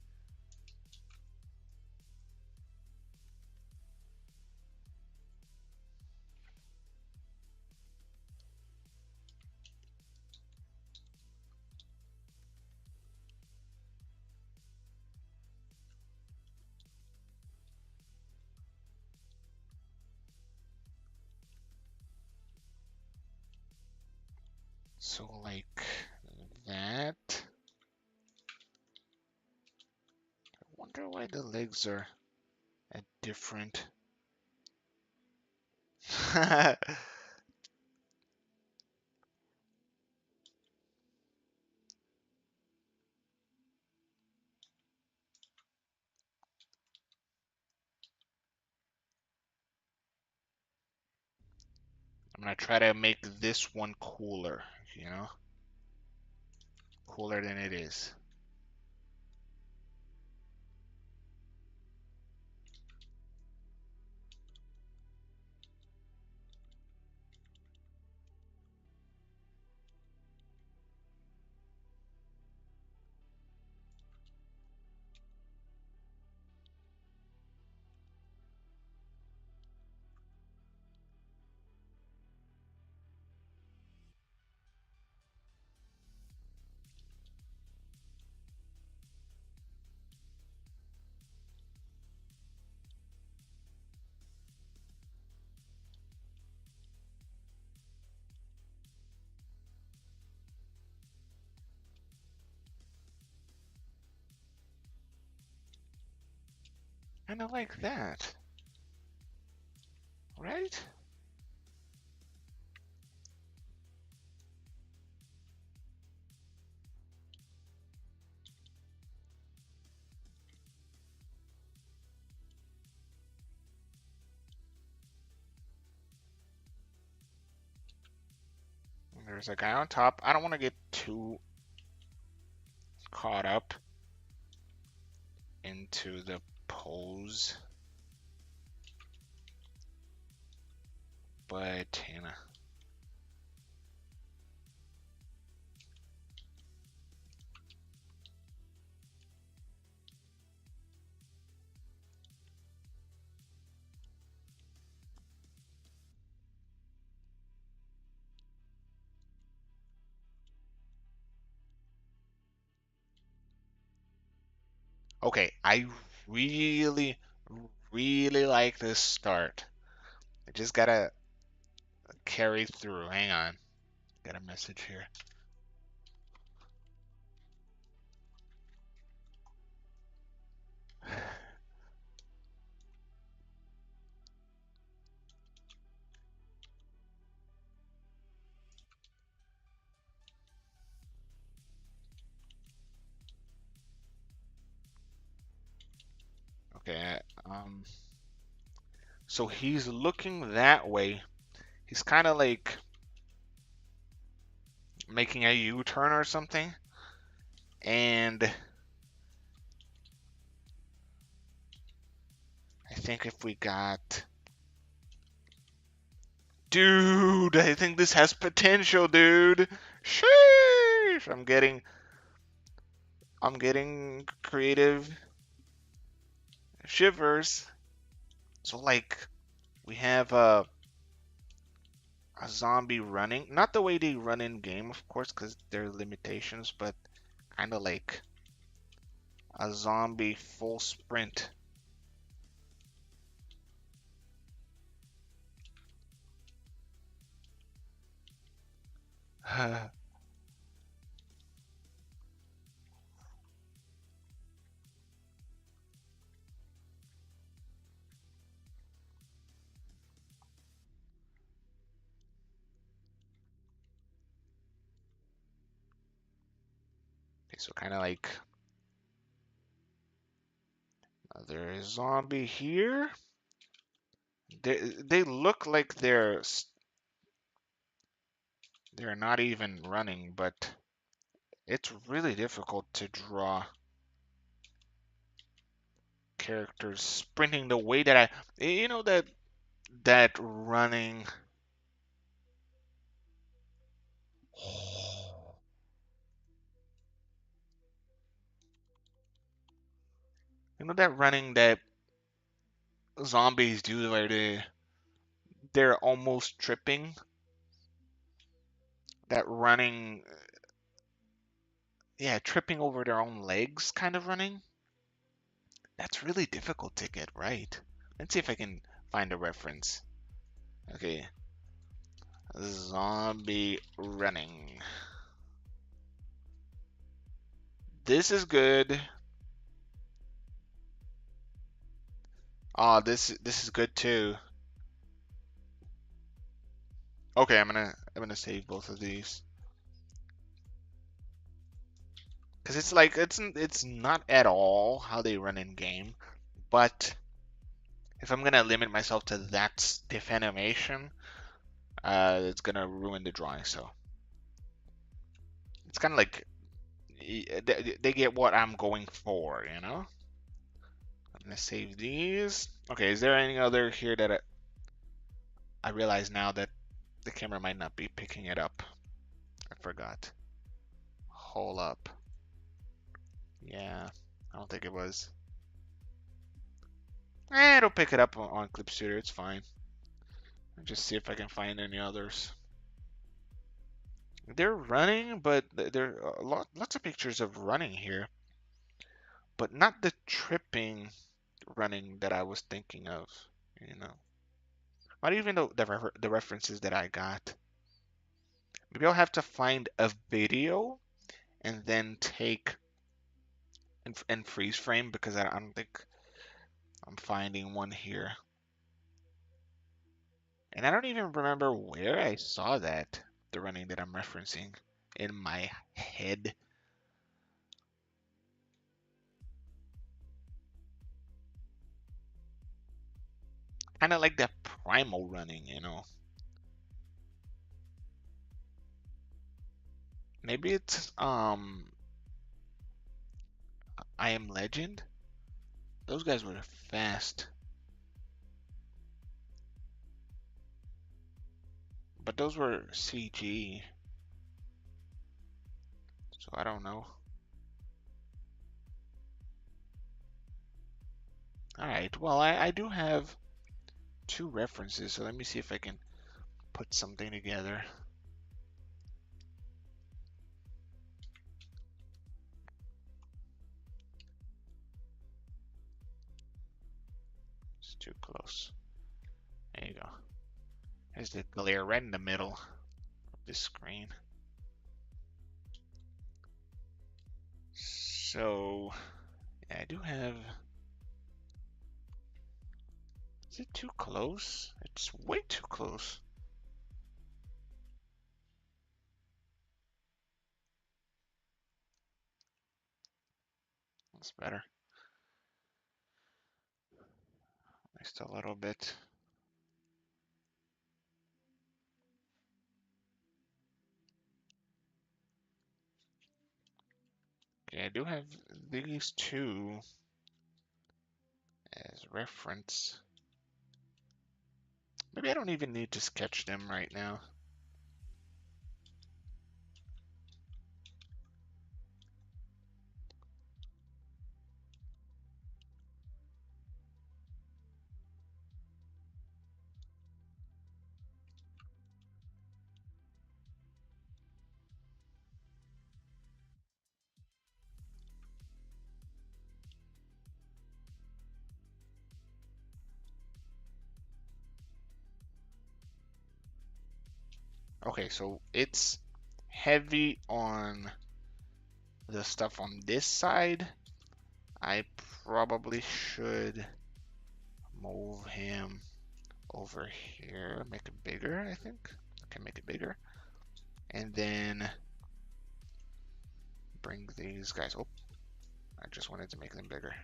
So like that. I wonder why the legs are a different. I'm gonna try to make this one cooler, you know? Cooler than it is. Kind of like that, right? There's a guy on top. I don't want to get too caught up into the pose, but you know. Okay, I really, really like this start. I just gotta carry through. Hang on. Got a message here. Okay, so he's looking that way. He's kind of like making a U-turn or something. And I think if we got... Dude, I think this has potential, dude. Sheesh! I'm getting creative shivers. So like we have a zombie running, not the way they run in game, of course, because there are limitations, but kind of like a zombie full sprint. Okay, so kind of like another zombie here. They look like they're not even running, but it's really difficult to draw characters sprinting the way that that running. You know that running that zombies do where they're almost tripping? That running, yeah, tripping over their own legs kind of running. That's really difficult to get right. Let's see if I can find a reference. Okay, zombie running. This is good. Oh, this is good too. Okay, I'm gonna save both of these because it's like it's not at all how they run in game, but if I'm gonna limit myself to that stiff animation, it's gonna ruin the drawing. So it's kind of like they get what I'm going for, you know? I'm gonna save these. Okay, is there any other here that I realize now that the camera might not be picking it up? I forgot. Hold up. Yeah, I don't think it was. It'll pick it up on Clip Studio. It's fine. I'll just see if I can find any others. They're running, but there are lots of pictures of running here, but not the tripping running that I was thinking of. You know, not even the references that I got. Maybe I'll have to find a video and then take and freeze frame because I I'm finding one here. And I don't even remember where I saw that, the running that I'm referencing in my head. Kind of like that primal running, you know. Maybe it's I Am Legend. Those guys were fast. But those were CG. So I don't know. Alright, well I do have two references, so let me see if I can put something together. It's too close. There you go. There's the glare right in the middle of the screen. So, yeah, I do have... Is it too close? It's way too close. That's better. Just a little bit. Okay, I do have these two as reference. Maybe I don't even need to sketch them right now. Okay, so it's heavy on the stuff on this side. I probably should move him over here, make it bigger, I think. Okay, make it bigger. And then bring these guys. Oh, I just wanted to make them bigger.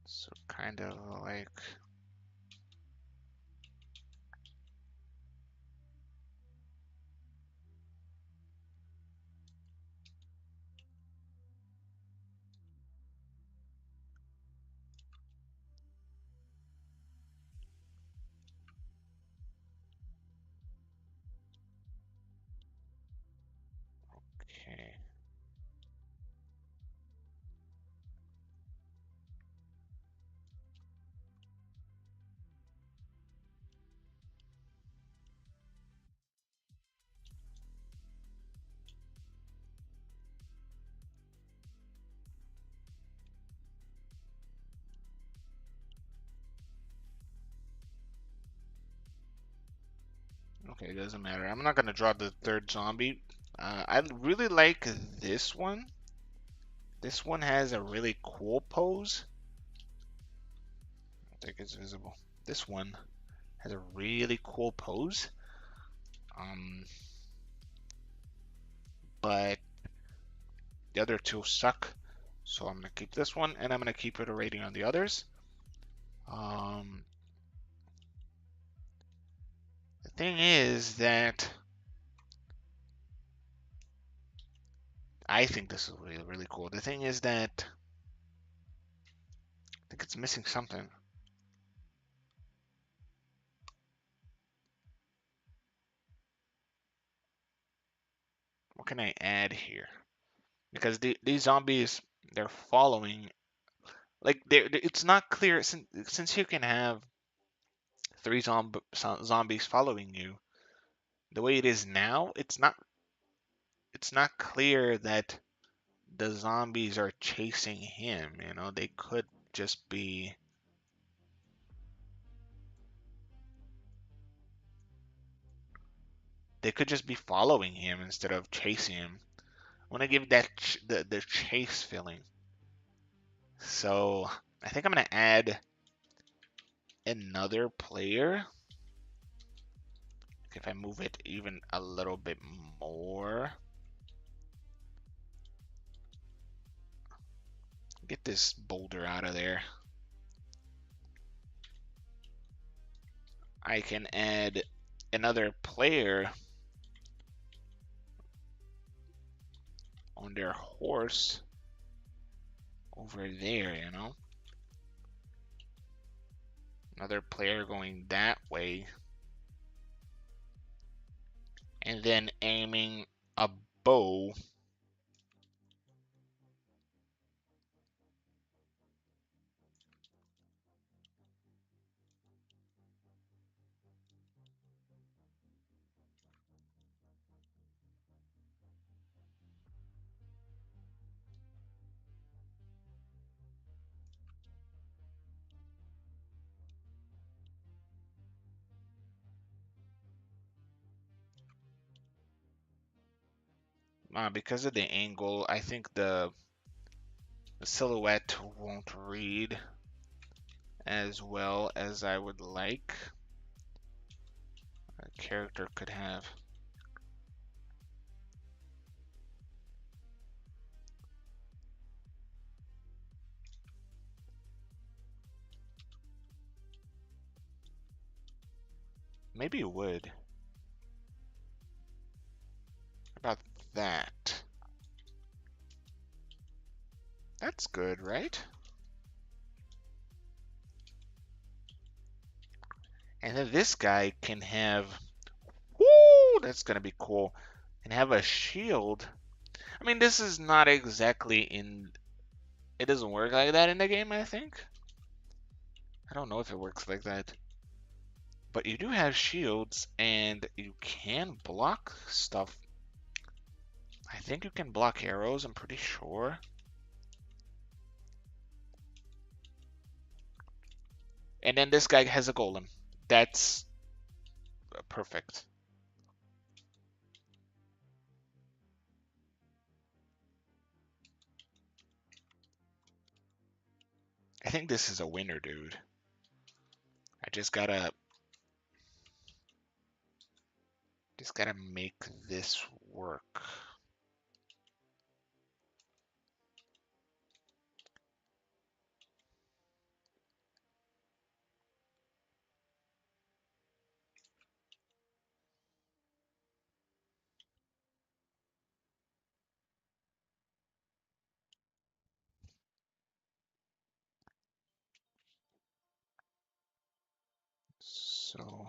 So kind of like... Okay. Okay, it doesn't matter. I'm not gonna draw the third zombie. I really like this one. This one has a really cool pose. I think it's visible. This one has a really cool pose. But the other two suck. So I'm gonna keep this one, and I'm gonna keep it a rating on the others. The thing is that I think this is really, really cool. The thing is that I think it's missing something. What can I add here? Because these zombies, they're following. Like it's not clear since you can have three zombies following you. The way it is now, it's not clear that the zombies are chasing him. You know, they could just be. They could just be following him instead of chasing him. I want to give that the chase feeling. So I think I'm gonna add another player. If I move it even a little bit more. Get this boulder out of there. I can add another player on their horse over there, you know? Another player going that way. And then aiming a bow because of the angle. I think the silhouette won't read as well as I would like. A character could have. Maybe it would. How about that? That's good, right? And then this guy can have, woo, that's gonna be cool. And have a shield. I mean, this is not exactly in, it doesn't work like that in the game, I think. I don't know if it works like that. But you do have shields, and you can block stuff. I think you can block arrows, I'm pretty sure. And then this guy has a golem. That's perfect. I think this is a winner, dude. I just gotta make this work. So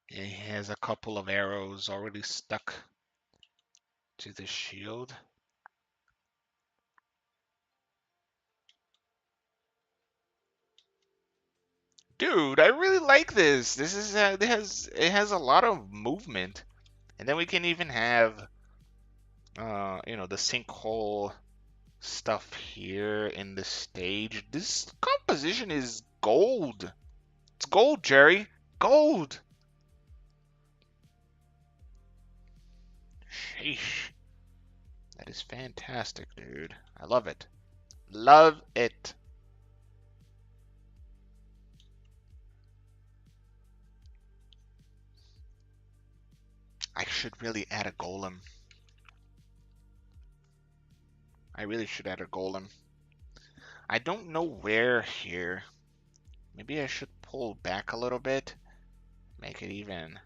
he has a couple of arrows already stuck to the shield. Dude, I really like this. This is it has a lot of movement, and then we can even have you know, the sinkhole stuff here in the stage. This composition is gold. It's gold, Jerry. Gold. Sheesh. That is fantastic, dude. I love it. Love it. I should really add a golem. I really should add a golem. I don't know where here. Maybe I should pull back a little bit. Make it even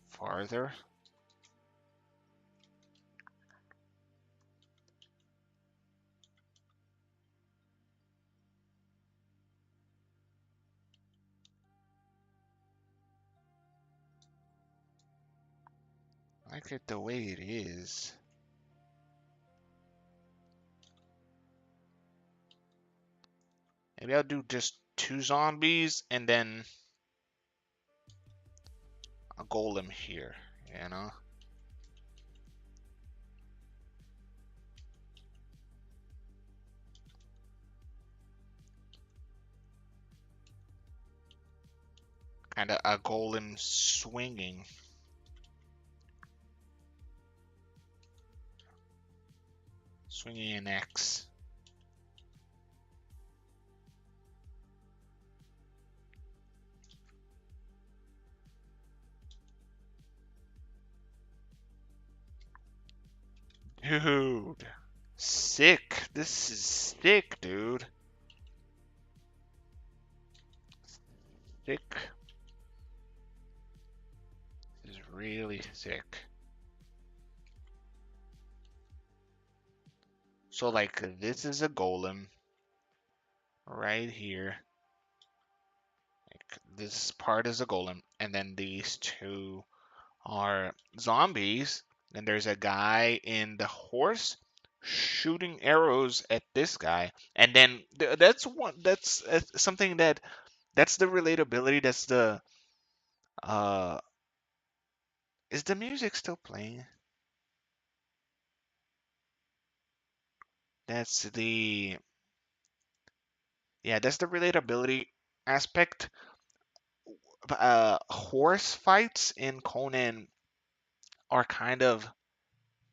farther. I like it the way it is. Maybe I'll do just 2 zombies and then a golem here, you know? Kind of a golem swinging. Swinging an X. Dude. Sick. This is sick, dude. Sick. This is really sick. So, like, this is a golem right here. Like, this part is a golem, and then these two are zombies. And there's a guy in the horse shooting arrows at this guy. And then that's one. That's something that that's the relatability. That's the uh. Is the music still playing? That's the Yeah, that's the relatability aspect. Horse fights in Conan are kind of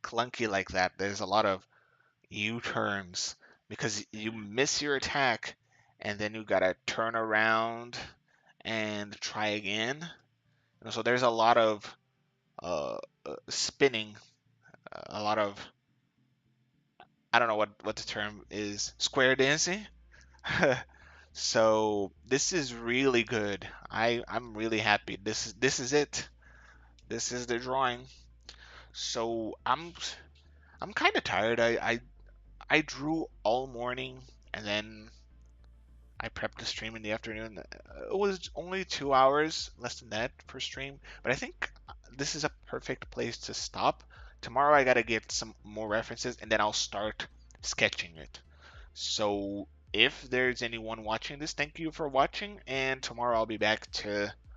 clunky like that. There's a lot of U-turns because you miss your attack and then you gotta turn around and try again. And so there's a lot of spinning, a lot of I don't know what the term is, square dancing. So this is really good. I'm really happy. This is it. This is the drawing. So I'm kind of tired. I drew all morning and then I prepped the stream in the afternoon. It was only 2 hours, less than that per stream. But I think this is a perfect place to stop. Tomorrow I gotta get some more references and then I'll start sketching it. So if there's anyone watching this, thank you for watching, and tomorrow I'll be back to